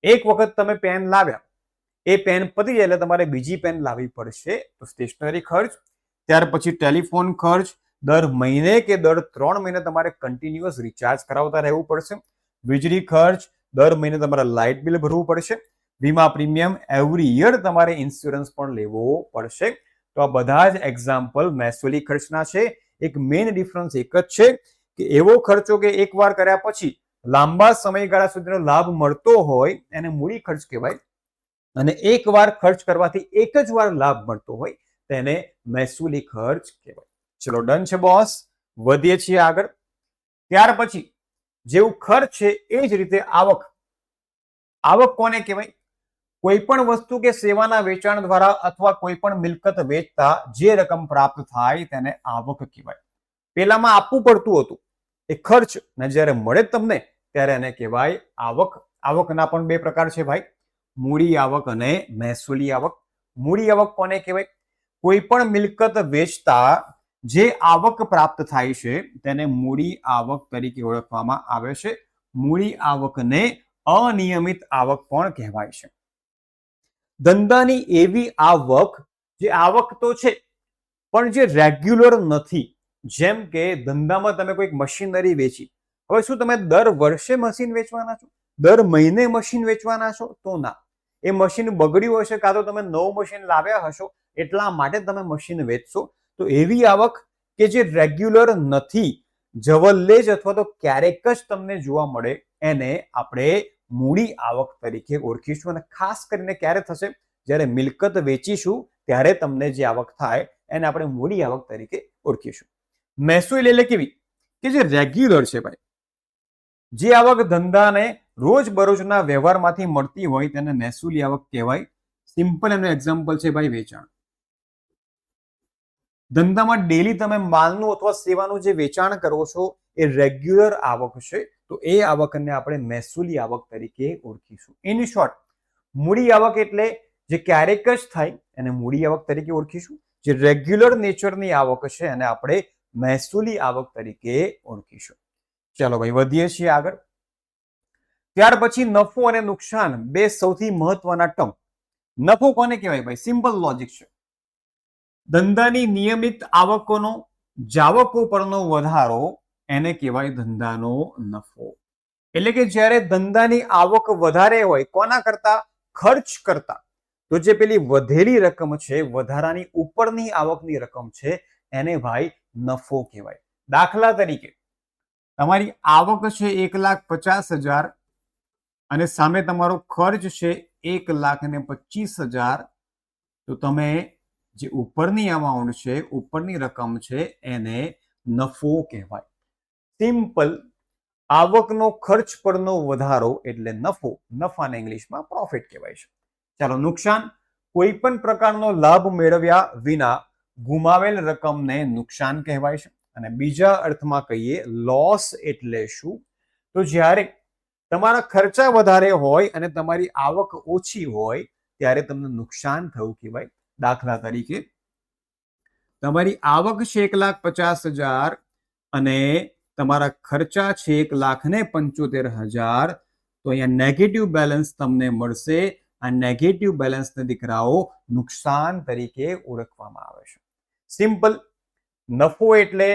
એક વખત તમે પેન લાવ્યા, એ પેન પતી જાય એટલે તમારે બીજી પેન લાવવી પડશે, તો સ્ટેશનરી ખર્ચ. ત્યાર પછી ટેલિફોન ખર્ચ. દર મહિને કે દર 3 મહિને તમારે કન્ટિન્યુઅસ રિચાર્જ કરાવતા રહેવું પડશે. વીજળી ખર્ચ. દર મહિને તમારે લાઇટ બિલ ભરવું પડશે. વીમા પ્રીમિયમ. એવરી યર તમારે ઇન્સ્યોરન્સ પણ લેવો પડશે. તો આ બધા જ એક્ઝામ્પલ મહેસૂલી ખર્ચના છે. એક મેઇન ડિફરન્સ એક જ છે કે એવો ખર્ચો કે એકવાર કર્યા પછી લાંબા સમયગાળા સુધીનો લાભ મળતો હોય એને મૂડી ખર્ચ કહેવાય, અને એકવાર ખર્ચ કરવાથી એક જ વાર લાભ મળતો હોય તેને મહેસૂલી ખર્ચ કહેવાય. ચલો, ડન છે બોસ. વધીએ છીએ આગળ. ત્યાર પછી જેવું ખર્ચ છે એ જ રીતે આવક. આવક કોને કહેવાય? કોઈ પણ વસ્તુ કે સેવાના વેચાણ દ્વારા અથવા કોઈ પણ મિલકત વેચતા જે રકમ પ્રાપ્ત થાય તેને આવક કહેવાય. પેલામાં આપવું પડતું હતું એ ખર્ચ, ને જ્યારે મળે તમને ત્યારે એને કહેવાય આવક. આવકના પણ બે પ્રકાર છે ભાઈ, મૂડી આવક અને મહેસૂલી આવક. મૂડી આવક કોને કહેવાય? કોઈ પણ મિલકત વેચતા જે આવક પ્રાપ્ત થાય છે તેને મૂડી આવક તરીકે ઓળખવામાં આવે છે. મૂડી આવકને અનિયમિત આવક પણ કહેવાય છે. ધંધાની એવી આવક, જે આવક તો છે પણ જે રેગ્યુલર નથી. જેમ કે ધંધામાં તમે કોઈક મશીનરી વેચી, હવે શું તમે દર વર્ષે મશીન વેચવાના છો? દર મહિને મશીન વેચવાના છો? તો ના. એ મશીન બગડ્યું હશે, કાં તો તમે નવું મશીન લાવ્યા હશો એટલા માટે તમે મશીન વેચશો. તો એવી આવક કે જે રેગ્યુલર નથી, જવલ્લે જ અથવા તો ક્યારેક જ તમને જોવા મળે, એને આપણે મૂડી આવક તરીકે ઓળખીશું. અને ખાસ કરીને ક્યારે થશે? જ્યારે મિલકત વેચીશું ત્યારે તમને જે આવક થાય એને આપણે મૂડી આવક તરીકે ઓળખીશું. મહેસૂલ એટલે કેવી? કે જે રેગ્યુલર છે ભાઈ. જે આવક ધંધાને રોજબરોજના વ્યવહારમાંથી મળતી હોય તેને મહેસૂલી આવક કહેવાય. સિમ્પલ એનું એક્ઝામ્પલ છે ભાઈ વેચાણ. ધંધામાં ડેલી તમે માલનું અથવા સેવાનું જે વેચાણ કરો છો એ રેગ્યુલર આવક છે, તો એ આવકને આપણે મહેસૂલી આવક તરીકે ઓળખીશું. ઇન શોર્ટ, મૂડી આવક એટલે જે ક્યારેક જ થાય એને મૂડી આવક તરીકે ઓળખીશું. જે રેગ્યુલર નેચરની આવક છે એને આપણે મહેસૂલી આવક તરીકે ઓળખીશું. ચાલો ભાઈ વધીએ છીએ આગળ. ત્યાર પછી નફો અને નુકસાન, બે સૌથી મહત્વના ટર્મ. નફો કોને કહેવાય ભાઈ? સિમ્પલ લોજિક છે. ધંધાની નિયમિત આવકોનો જાવકો પરનો વધારો એને કહેવાય ધંધાનો નફો. એટલે કે જ્યારે ધંધાની આવક વધારે હોય કોના કરતા? ખર્ચ કરતા. તો જે પેલી વધેલી રકમ છે, વધારાની ઉપરની આવકની રકમ છે, એને ભાઈ નફો કહેવાય. દાખલા તરીકે તમારી આવક છે 1,50,000 અને સામે તમારો ખર્ચ છે 1,25,000, તો તમે જે ઉપરની અમાઉન્ટ છે, ઉપરની રકમ છે, એને નફો કહેવાય. સિમ્પલ. આવકનો ખર્ચ પરનો વધારો એટલે નફો. નફાને ઇંગ્લિશમાં પ્રોફિટ કહેવાય છે. ચાલો નુકસાન. કોઈ પણ પ્રકારનો લાભ મેળવ્યા વિના ગુમાવેલ રકમને નુકસાન કહેવાય છે. અને બીજા અર્થમાં કહીએ લોસ એટલે શું? તો જ્યારે તમારા ખર્ચા વધારે હોય અને તમારી આવક ઓછી હોય ત્યારે તમને નુકસાન થયું કહેવાય. દાખલા તરીકે તમારી આવક છે 1,50,000 અને તમારા ખર્ચા છે 1,75,000, તો અહીંયા નેગેટિવ બેલેન્સ તમને મળશે. આ નેગેટિવ બેલેન્સને દીકરાઓ નુકસાન તરીકે ઓળખવામાં આવે છે. સિમ્પલ. નફો એટલે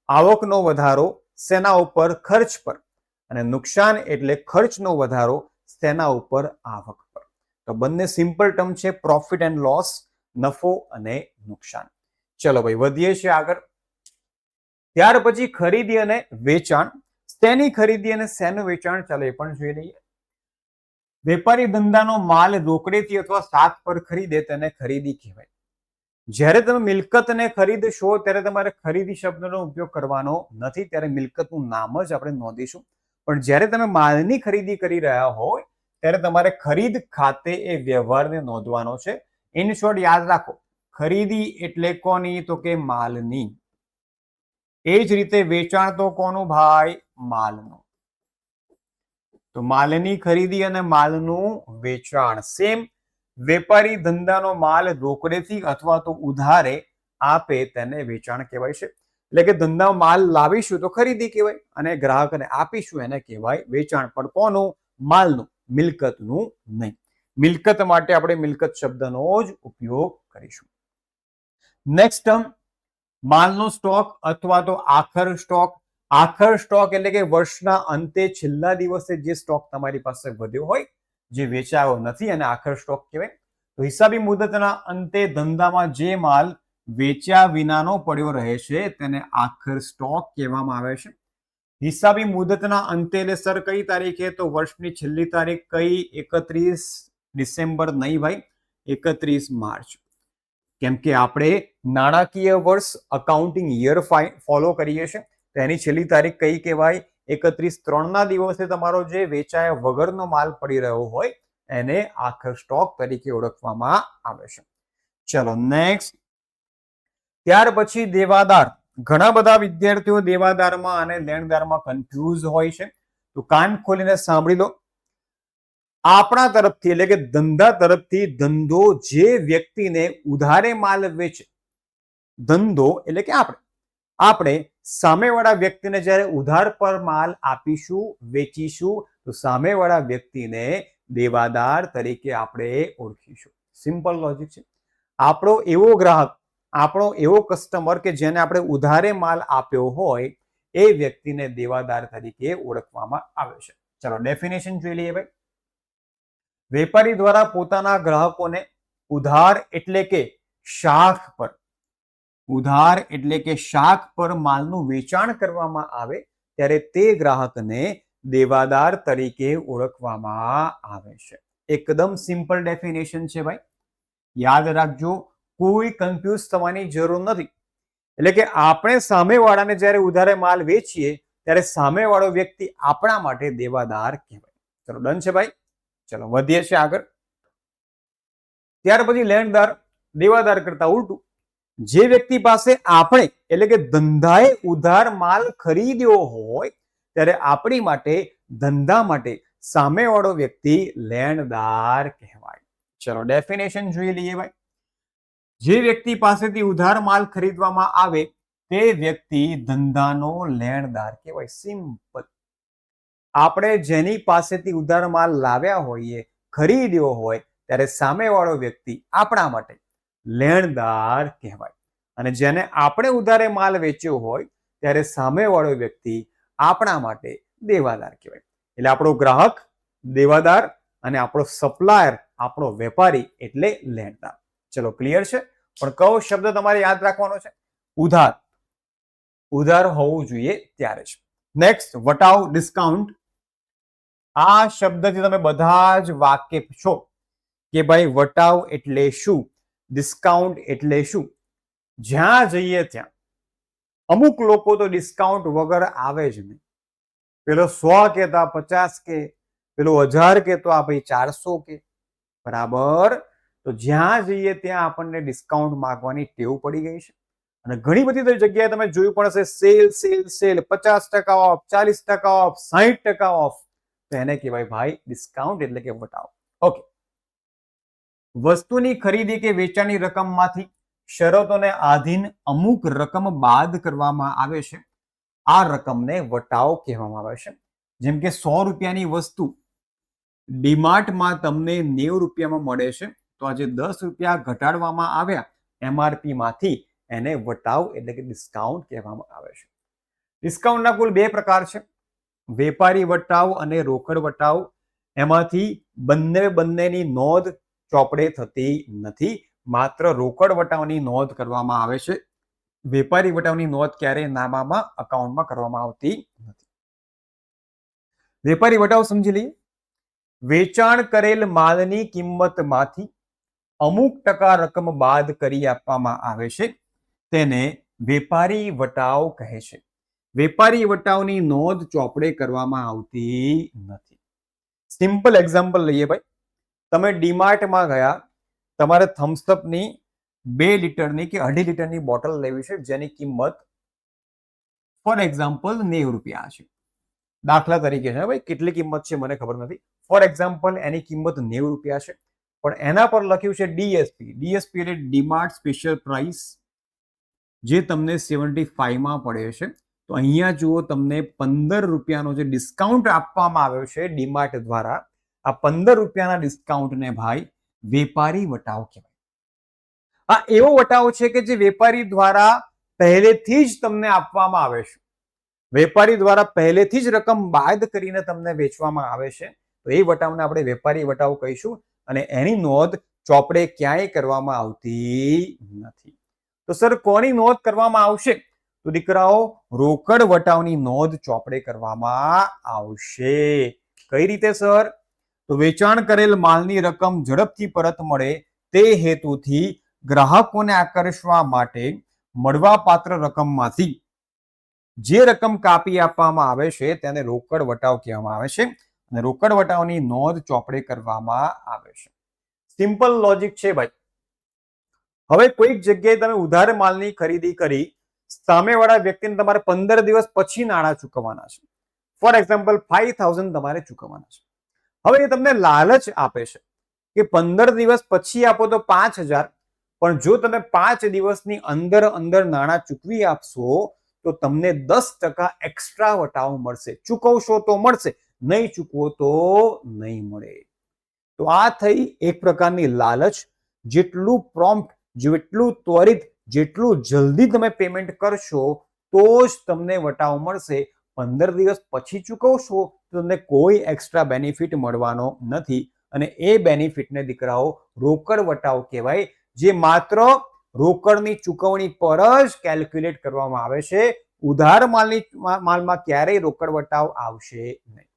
આવકનો વધારો સેના ઉપર? ખર્ચ પર. અને નુકસાન એટલે ખર્ચનો વધારો સેના ઉપર? આવક પર. તો બંને સિમ્પલ ટર્મ છે, પ્રોફિટ એન્ડ લોસ, નફો અને નુકસાન. ચલો ભાઈ વધીએ છીએ આગળ. ત્યાર પછી ખરીદી અને વેચાણ. શેની ખરીદી અને શેનું વેચાણ? ચાલો એ પણ જોઈ લઈએ. વેપારી ધંધાનો માલ રોકડેથી અથવા સાત પર ખરીદે તેને ખરીદી કહેવાય. જ્યારે તમે મિલકતને ખરીદશો ત્યારે તમારે ખરીદી શબ્દનો ઉપયોગ કરવાનો નથી, ત્યારે મિલકતનું નામ જ આપણે નોંધીશું. પણ જ્યારે તમે માલની ખરીદી કરી રહ્યા હોય ત્યારે તમારે ખરીદ ખાતે એ વ્યવહારને નોંધવાનો છે. ઇન શોર્ટ યાદ રાખો, ખરીદી એટલે કોની? તો કે માલની. એ જ રીતે વેચાણ તો કોનું ભાઈ? માલનું. તો માલની ખરીદી અને માલનું વેચાણ સેમ. વેપારી ધંધાનો માલ રોકડેથી અથવા તો ઉધારે આપે તેને વેચાણ કહેવાય છે. એટલે કે ધંધામાં માલ લાવીશું તો ખરીદી કહેવાય અને ગ્રાહકને આપીશું એને કહેવાય વેચાણ. પણ કોનું? માલનું, મિલકતનું નહીં. મિલકત માટે આપણે મિલકત શબ્દનો જ ઉપયોગ કરીશું. નેક્સ્ટ ટર્મ માલનો સ્ટોક અથવા તો આખર સ્ટોક. આખર સ્ટોક એટલે કે વર્ષના અંતે છેલ્લા દિવસે જે સ્ટોક તમારી પાસે વધ્યો હોય, જે વેચાયો નથી, અને આખર સ્ટોક કહેવાય. તો હિસાબી મુદતના અંતે ધંધામાં જે માલ વેચ્યા વિનાનો પડ્યો રહે છે તેને આખર સ્ટોક કહેવામાં આવે છે. હિસાબી મુદતના અંતે એટલે સર કઈ તારીખે? તો વર્ષની છેલ્લી તારીખ કઈ? 31 ડિસેમ્બર નહીં ભાઈ, 31 માર્ચ. કેમ કે આપણે નાણાકીય વર્ષ અકાઉન્ટિંગ યર ફોલો કરીએ છીએ, તો એની છેલ્લી તારીખ કઈ કહેવાય? 31/3 દિવસે તમારો જે વેચાયા વગરનો માલ પડી રહ્યો હોય એને આખર સ્ટોક તરીકે ઓળખવામાં આવે છે. ચલો નેક્સ્ટ. ત્યાર પછી દેવાદાર. ઘણા બધા વિદ્યાર્થીઓ દેવાદારમાં અને લેણદારમાં કન્ફ્યુઝ હોય છે, તો કાન ખોલીને સાંભળી લો. આપણા તરફથી એટલે કે ધંધા તરફથી ધંધો જે વ્યક્તિને ઉધારે માલ વેચે, ધંધો એટલે કે આપણે સામેવાળા વ્યક્તિને જ્યારે ઉધાર પર માલ આપીશું, વેચીશું, તો સામેવાળા વ્યક્તિને દેવાદાર તરીકે આપણે ઓળખીશું. સિમ્પલ લોજિક છે. આપણો એવો ગ્રાહક, આપણો એવો કસ્ટમર કે જેને આપણે ઉધારે માલ આપ્યો હોય એ વ્યક્તિને દેવાદાર તરીકે ઓળખવામાં આવે છે. ચલો ડેફિનેશન જોઈ લઈએ ભાઈ. વેપારી દ્વારા પોતાના ગ્રાહકોને ઉધાર એટલે કે શાખ પર, ઉધાર એટલે કે શાખ પર માલનું વેચાણ કરવામાં આવે ત્યારે તે ગ્રાહકને દેવાદાર તરીકે ઓળખવામાં આવે છે. એકદમ સિમ્પલ ડેફિનેશન છે ભાઈ, યાદ રાખજો, કોઈ કન્ફ્યુઝ થવાની જરૂર નથી. એટલે કે આપણે સામેવાળાને જ્યારે ઉધારે માલ વેચીએ ત્યારે સામેવાળો વ્યક્તિ આપણા માટે દેવાદાર કહેવાય. ચલો ડન છે ભાઈ. ચલો વધીએ છીએ આગળ. ત્યાર પછી લેણદાર. દેવાદાર કરતા ઉલટું. જે વ્યક્તિ પાસે આપણે એટલે કે ધંધાએ ઉધાર માલ ખરીદ્યો હોય ત્યારે આપણી માટે, ધંધા માટે સામેવાળો વ્યક્તિ લેણદાર કહેવાય. ચલો ડેફિનેશન જોઈ લઈએ ભાઈ. જે વ્યક્તિ પાસેથી ઉધાર માલ ખરીદવામાં આવે તે વ્યક્તિ ધંધાનો લેણદાર કહેવાય. સિમ્પલ. આપણે જેની પાસેથી ઉધાર માલ લાવ્યા હોઈએ, ખરીદ્યો હોય, ત્યારે સામેવાળો વ્યક્તિ આપણા માટે લેણદાર કહેવાય. અને જેને આપણે ઉધારે માલ વેચ્યો હોય ત્યારે સામેવાળો વ્યક્તિ આપણા માટે દેવાદાર કહેવાય. એટલે આપણો ગ્રાહક દેવાદાર અને આપણો સપ્લાયર, આપણો વેપારી એટલે લેણદાર. ચલો ક્લિયર છે. પણ કયો શબ્દ તમારે યાદ રાખવાનો છે? ઉધાર. ઉધાર હોવું જોઈએ ત્યારે જ. નેક્સ્ટ વટાવ, ડિસ્કાઉન્ટ. આ શબ્દથી તમે બધા જ વાકેફ છો કે ભાઈ વટાવ એટલે શું, ડિસ્કાઉન્ટ એટલે શું. જ્યાં જઈએ ત્યાં અમુક લોકો તો ડિસ્કાઉન્ટ વગર આવે જ નહીં. પેલો 100 કે તો 50 કે, પેલો 1000 કે તો આ ભાઈ 400 કે. બરાબર. તો જ્યાં જઈએ ત્યાં આપણને ડિસ્કાઉન્ટ માંગવાની ટેવ પડી ગઈ છે. અને ઘણી બધી જગ્યાએ તમે જોયું પણ હશે, sale sale sale, 50% of, 40% of, 60% of. તો એને કહેવાય ભાઈ ડિસ્કાઉન્ટ એટલે કે વટાવ. ઓકે. વસ્તુની ખરીદી કે વેચાણની રકમમાંથી શરતોને આધીન અમુક રકમ બાદ કરવામાં આવે છે. આ રકમને વટાવ કહેવામાં આવે છે. જેમ કે 100 રૂપિયાની વસ્તુ ડીમાર્ટમાં તમને 90 રૂપિયામાં મળે છે, તો આજે 10 રૂપિયા ઘટાડવામાં આવ્યા એમઆરપી માંથી, એને વટાવ એટલે કે ડિસ્કાઉન્ટ કહેવામાં આવે છે. ડિસ્કાઉન્ટના કુલ 2 પ્રકાર છે, વેપારી વટાવ અને રોકડ વટાવ. એમાંથી બંનેની નોંધ ચોપડે થતી નથી, માત્ર રોકડ વટાવની નોંધ કરવામાં આવે છે. વેપારી વટાવની નોંધ ક્યારેય નામામાં, અકાઉન્ટમાં કરવામાં આવતી નથી. વેપારી વટાવ સમજી લઈએ. વેચાણ કરેલ માલની કિંમતમાંથી અમુક ટકા રકમ બાદ કરી આપવામાં આવે છે, તેને વેપારી વટાવ કહે છે. વેપારી વટાવની નોંધ ચોપડે કરવામાં આવતી નથી. સિમ્પલ એક્ઝામ્પલ લઈએ ભાઈ. તમે ડીમાર્ટમાં ગયા, તમારે થમ્સઅપની 2 લીટરની કે 2.5 લીટરની બોટલ લેવી છે, જેની કિંમત ફોર એક્ઝામ્પલ 90 રૂપિયા છે. દાખલા તરીકે છે ભાઈ, કેટલી કિંમત છે મને ખબર નથી. ફોર એક્ઝામ્પલ એની કિંમત 90 રૂપિયા છે, પણ એના પર લખ્યું છે ડીએસપી. ડીએસપી એટલે ડીમાર્ટ સ્પેશિયલ પ્રાઇસ, જે તમને 75 માં પડે છે. તો અહીંયા જુઓ, તમને 15 રૂપિયાનો જે ડિસ્કાઉન્ટ આપવામાં આવ્યો છે ડીમાર્ટ દ્વારા, આ 15 રૂપિયાના ડિસ્કાઉન્ટને ભાઈ વેપારી વટાવ કહેવાય. આ એવો વટાવ છે કે જે વેપારી દ્વારા પહેલેથી જ તમને આપવામાં આવે છે. વેપારી દ્વારા પહેલેથી જ રકમ બાદ કરીને તમને વેચવામાં આવે છે, તો એ વટાવને આપણે વેપારી વટાવ કહીશું. અને એની નોંધ ચોપડે ક્યાંય કરવામાં આવતી નથી. તો સર કોની નોંધ કરવામાં આવશે? તો દીકરાઓ, રોકડ વટાવની નોંધ ચોપડે કરવામાં આવશે. કઈ રીતે સર? તો વેચાણ કરેલ માલની રકમ ઝડપથી પરત મળે તે હેતુથી ગ્રાહકોને આકર્ષવા માટે મળવાપાત્ર રકમમાંથી જે રકમ કાપી આપવામાં આવે છે તેને રોકડ વટાવ કહેવામાં આવે છે અને રોકડ વટાવની નોંધ ચોપડે કરવામાં આવે છે. સિમ્પલ લોજિક છે ભાઈ. હવે કોઈક જગ્યાએ તમે ઉધાર માલની ખરીદી કરી, સામેવાળા વ્યક્તિને તમારે 15 દિવસ પછી નાણાં ચૂકવવાના છે. ફોર એક્ઝામ્પલ 5000 તમારે ચૂકવવાના છે. હવે એ તમને લાલચ આપે છે કે 15 દિવસ પછી આપો તો 5000, પણ જો તમે 5 દિવસની અંદર નાણાં ચૂકવી આપશો તો તમને 10% એક્સ્ટ્રા વટાવ મળશે. ચૂકવશો તો મળશે, નહીં ચૂકવો તો નહીં મળે. તો આ થઈ એક પ્રકારની લાલચ. જેટલું પ્રોમ્પ્ટ, જેટલું ત્વરિત, જેટલું જલ્દી તમે પેમેન્ટ કરશો તો જ તમને વટાવ મળશે. 15 દિવસ પછી ચૂકવશો તો તમને કોઈ એક્સ્ટ્રા બેનિફિટ મળવાનો નથી અને એ બેનિફિટને દીકરાઓ રોકડ વટાવ કહેવાય, જે માત્ર રોકડની ચૂકવણી પર જ કેલ્ક્યુલેટ કરવામાં આવે છે. ઉધાર માલમાં ક્યારેય રોકડ વટાવ આવશે નહીં,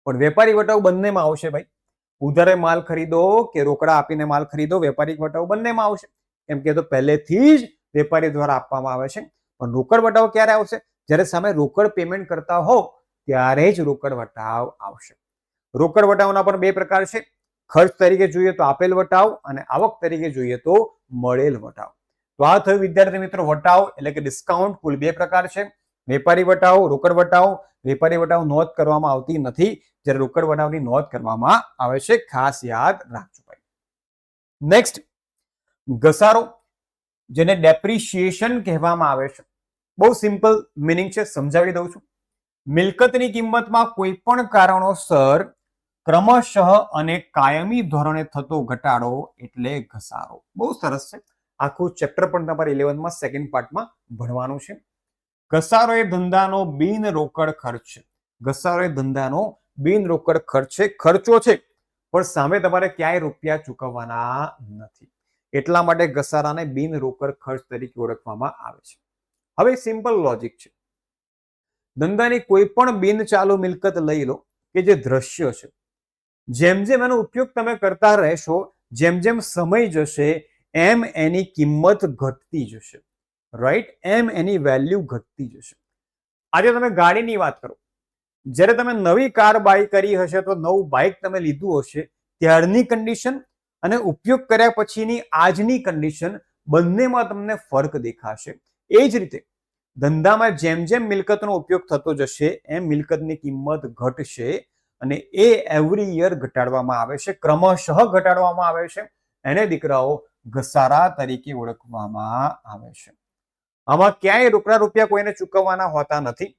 પણ વેપારી વટાવ બંનેમાં આવશે ભાઈ. ઉધારે માલ ખરીદો કે રોકડા આપીને માલ ખરીદો, વેપારી વટાવ બંનેમાં આવશે, કેમ કે તો પહેલેથી જ વેપારી દ્વારા આપવામાં આવે છે. પણ રોકડ વટાવ ક્યારે આવશે? જ્યારે સામે રોકડ પેમેન્ટ કરતા હો ત્યારે જ રોકડ વટાવ આવશે. રોકડ વટાવના પણ બે પ્રકાર છે. ખર્ચ તરીકે જોઈએ તો આપેલ વટાવ અને આવક તરીકે જોઈએ તો મળેલ વટાવ. તો આ થયું વિદ્યાર્થી મિત્રો વટાવ એટલે કે ડિસ્કાઉન્ટ. કુલ બે પ્રકાર છે, વેપારી વટાવ, રોકડ વટાવ. વેપારી વટાવ નોંધ કરવામાં આવતી નથી, જ્યારે રોકડ વટાવની નોંધ કરવામાં આવે છે. ખાસ યાદ રાખજો ભાઈ. નેક્સ્ટ, ઘસારો, જેને ડેપ્રિશિએશન કહેવામાં આવે છે. બહુ સિમ્પલ મિનિંગ છે, સમજાવી દઉં છું. મિલકતની કિંમતમાં કોઈ પણ કારણોસર ક્રમશઃ અને કાયમી ધોરણે થતો ઘટાડો એટલે ઘસારો. બહુ સરસ છે. આખું ચેપ્ટર પણ તમારે 11માં સેકન્ડ પાર્ટમાં ભણવાનું છે. ઘસારો એ ધંધાનો બિન રોકડ ખર્ચ છે. ઘસારો એ ધંધાનો બિન રોકડ ખર્ચ છે. ખર્ચો છે પણ સામે તમારે ક્યાંય રૂપિયા ચૂકવવાના નથી, એટલા માટે ઘસારાને બિન રોકડ ખર્ચ તરીકે ઓળખવામાં આવે છે. હવે સિમ્પલ લોજિક છે. ધંધાની કોઈ પણ બિન ચાલુ મિલકત લઈ લો કે જે દ્રશ્ય છે, જેમ જેમ એનો ઉપયોગ તમે કરતા રહેશો, જેમ જેમ સમય જશે એમ એની કિંમત ઘટતી જશે, રાઈટ? એમ એની વેલ્યુ ઘટતી જશે. આજે તમે ગાડીની વાત કરો, જ્યારે તમે નવી કાર બાય કરી હશે તો નવું બાઇક તમે લીધું હશે ત્યારની કન્ડિશન અને ઉપયોગ કર્યા પછીની આજની કન્ડિશન, બંનેમાં તમને ફરક દેખાશે. એ જ રીતે ધંધામાં જેમ જેમ મિલકતનો ઉપયોગ થતો જશે એમ મિલકતની કિંમત ઘટશે અને એ એવરી યર ઘટાડવામાં આવે છે, ક્રમશઃ ઘટાડવામાં આવે છે. એને દીકરાઓ ઘસારા તરીકે ઓળખવામાં આવે છે. આમાં ક્યાંય રોકડા રૂપિયા કોઈને ચૂકવવાના હોતા નથી.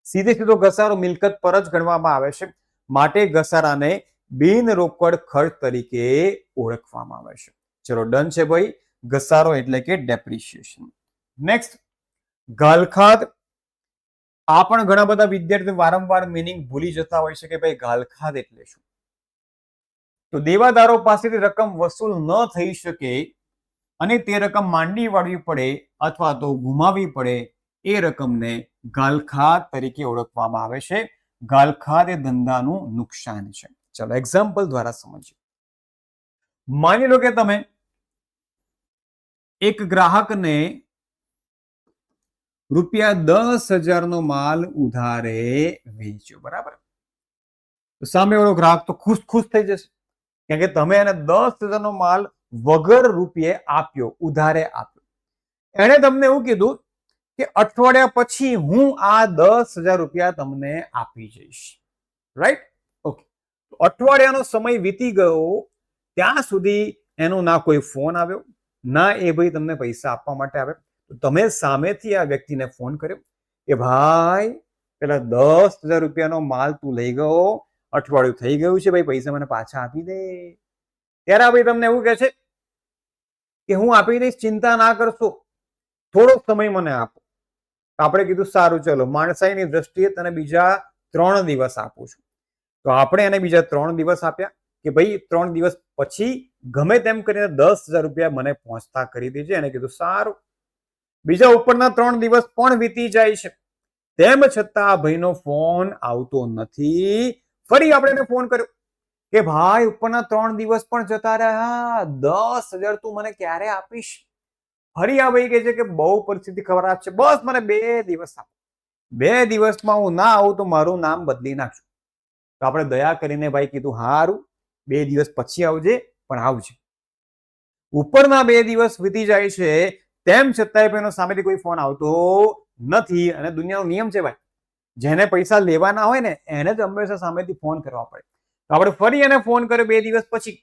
સીધે સીધો ઘસારો મિલકત પર જ ગણવામાં આવે છે, માટે ઘસારાને બિન રોકડ ખર્ચ તરીકે ઓળખવામાં આવે છે. ચલો ડન છે ભાઈ. ઘસારો એટલે કે ડેપ્રિશિએશન. નેક્સ્ટ, ગાલખાદ. આ પણ ઘણા બધા વિદ્યાર્થીઓ વારંવાર મિનિંગ ભૂલી જતા હોય છે કે ભાઈ ગાલખાદ એટલે શું. તો દેવાદારો પાસેથી રકમ વસૂલ ન થઈ શકે અને તે રકમ માંડી વાળવી પડે અથવા તો ગુમાવવી પડે, એ રકમને ગાલખાદ તરીકે ઓળખવામાં આવે છે. ગાલખાદ એ ધંધાનું નુકસાન છે. ચલો એક્ઝામ્પલ દ્વારા સમજીએ. માની લો કે તમે એક ગ્રાહકને ₹10,000 નો માલ ઉધારે વેચ્યો, બરાબર? સામેવાળો ગ્રાહક તો ખુશ થઈ જશે, કારણ કે તમે એને 10,000 નો માલ વગર રૂપિયે આપ્યો, ઉધારે આપ્યો. એણે તમને એવું કીધું કે અઠવાડિયા પછી હું આ 10,000 રૂપિયા તમને આપી જઈશ, રાઈટ? ઓકે. અઠવાડિયાનો સમય વીતી ગયો, ત્યાં સુધી એનો ના કોઈ ફોન આવ્યો, ના એ ભાઈ તમને પૈસા આપવા માટે આવ્યો. તમે સામેથી આ વ્યક્તિને ફોન કર્યો કે ભાઈ પેલા 10,000 રૂપિયાનો માલ તું લઈ ગયો, અઠવાડિયું થઈ ગયું છે, ભાઈ પૈસા મને પાછા આપી દે. ત્યારે આ ભાઈ તમને એવું કહે છે કે હું આપી દઈશ, ચિંતા ના કરશો, થોડો સમય મને આપો. આપણે કીધું સારું, ચલો માણસાઈની દ્રષ્ટિએ તને બીજા 3 દિવસ આપું છું. તો આપણે એને બીજા 3 દિવસ આપ્યા કે ભાઈ 3 દિવસ પછી ગમે તેમ કરીને 10,000 રૂપિયા મને પહોંચતા કરી દેજે. એને કીધું સારું. બીજા ઉપરના 3 દિવસ પણ વીતી જાય છે, તેમ છતાં આ ભાઈનો ફોન આવતો નથી. ફરી આપણે એને ફોન કર્યો કે ભાઈ ઉપરના 3 દિવસ પણ જતા રહ્યા, 10,000 તું મને ક્યારે આપીશ? ફરી આ ભાઈ કહે છે કે બહુ પરિસ્થિતિ ખરાબ છે, બસ મને 2 દિવસ આપો, 2 દિવસમાં હું ના આવું તો મારું નામ બદલી નાખજો. તો આપણે દયા કરીને ભાઈ કીધું હારું 2 દિવસ પછી આવજે, પણ આવજે. ઉપરના 2 દિવસ વીતી જાય છે, તેમ છતાંય એનો સામેથી કોઈ ફોન આવતો નથી. અને દુનિયાનો નિયમ છે ભાઈ, જેને પૈસા લેવાના હોય ને એને જ હંમેશા સામેથી ફોન કરવા પડે. તો આપણે ફરી એને ફોન કર્યો 2 દિવસ પછી,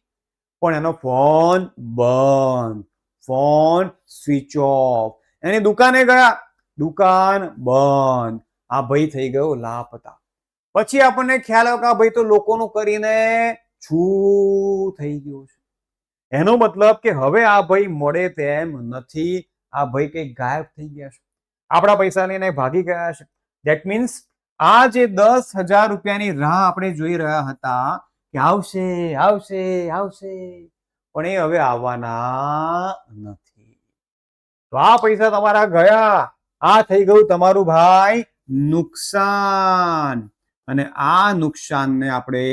પણ એનો ફોન બંધ, ફોન સ્વિચ ઓફ. એની દુકાને ગયા, દુકાન બંધ. આ ભાઈ થઈ ગયો લાપતા. પછી આપણને ખ્યાલ આવ્યો કે આ ભાઈ તો લોકોનું કરીને છૂ થઈ ગયું છે. એનો મતલબ કે હવે આ ભાઈ મળે તેમ નથી, આ ભાઈ કઈ ગાયબ થઈ ગયા છે, આપણા પૈસા લઈને ભાગી ગયા છે. ધેટ મીન્સ આ જે 10,000 રૂપિયાની રાહ આપણે જોઈ રહ્યા હતા કે આવશે આવશે આવશે, પણ એ હવે આવવાના નથી. તો આ પૈસા તમારા ગયા, આ થઈ ગયું તમારું ભાઈ નુકસાન. અને આ નુકસાનને આપણે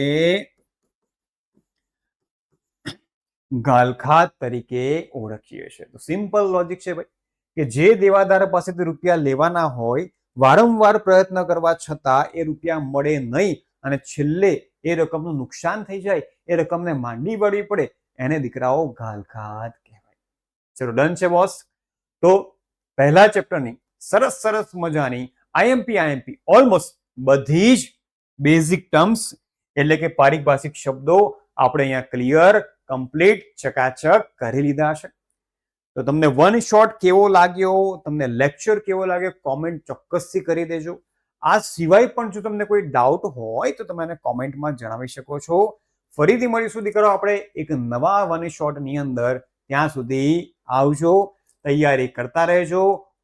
ગાલખાત તરીકે ઓળખીએ છીએ. તો સિમ્પલ લોજિક છે ભાઈ કે જે દેવાદાર પાસેથી રૂપિયા લેવાના હોય, વારંવાર પ્રયત્ન કરવા છતાં એ રૂપિયા મળે નહીં અને છેલ્લે એ રકમનું નુકસાન થઈ જાય, એ રકમને માંડી વળવી પડે, એને દીકરાઓ ગાલખાત કહેવાય. ચલો ડન છે બોસ. તો પહેલા ચેપ્ટરની સરસ સરસ મજાની આઈએમપી ઓલમોસ્ટ બધી જ બેઝિક ટર્મ્સ એટલે કે પારિભાષિક શબ્દો આપણે અહીંયા ક્લિયર કમ્પ્લીટ ચકાચક કરી લીધા છે. તો તમને વન શોટ કેવો લાગ્યો, તમને લેક્ચર કેવો લાગ્યો, કોમેન્ટ ચોક્કસથી કરી દેજો. આ સિવાય પણ જો તમને કોઈ ડાઉટ હોય તો તમે એને કોમેન્ટમાં જણાવી શકો છો. ફરીથી મળીશું દીકરો આપણે એક નવા વન શોટની અંદર. ત્યાં સુધી આવજો, તૈયારી કરતા રહેજો,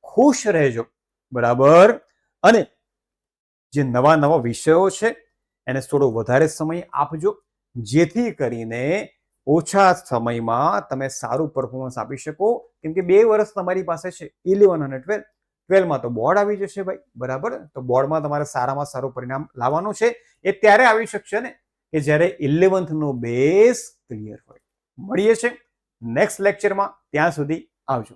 ખુશ રહેજો, બરાબર. અને જે નવા વિષયો છે એને થોડો વધારે સમય આપજો, જેથી કરીને ઓછા સમયમાં તમે સારું પરફોર્મન્સ આપી શકો. કેમ કે 2 વર્ષ તમારી પાસે છે, 11 અને 12. 12માં તો બોર્ડ આવી જશે ભાઈ, બરાબર. તો બોર્ડમાં તમારે સારામાં સારું પરિણામ લાવવાનું છે. એ ત્યારે આવી શકશે ને કે જ્યારે 11th નો બેઝ ક્લિયર હોય. મળીએ છે નેક્સ્ટ લેક્ચરમાં, ત્યાં સુધી આવજો.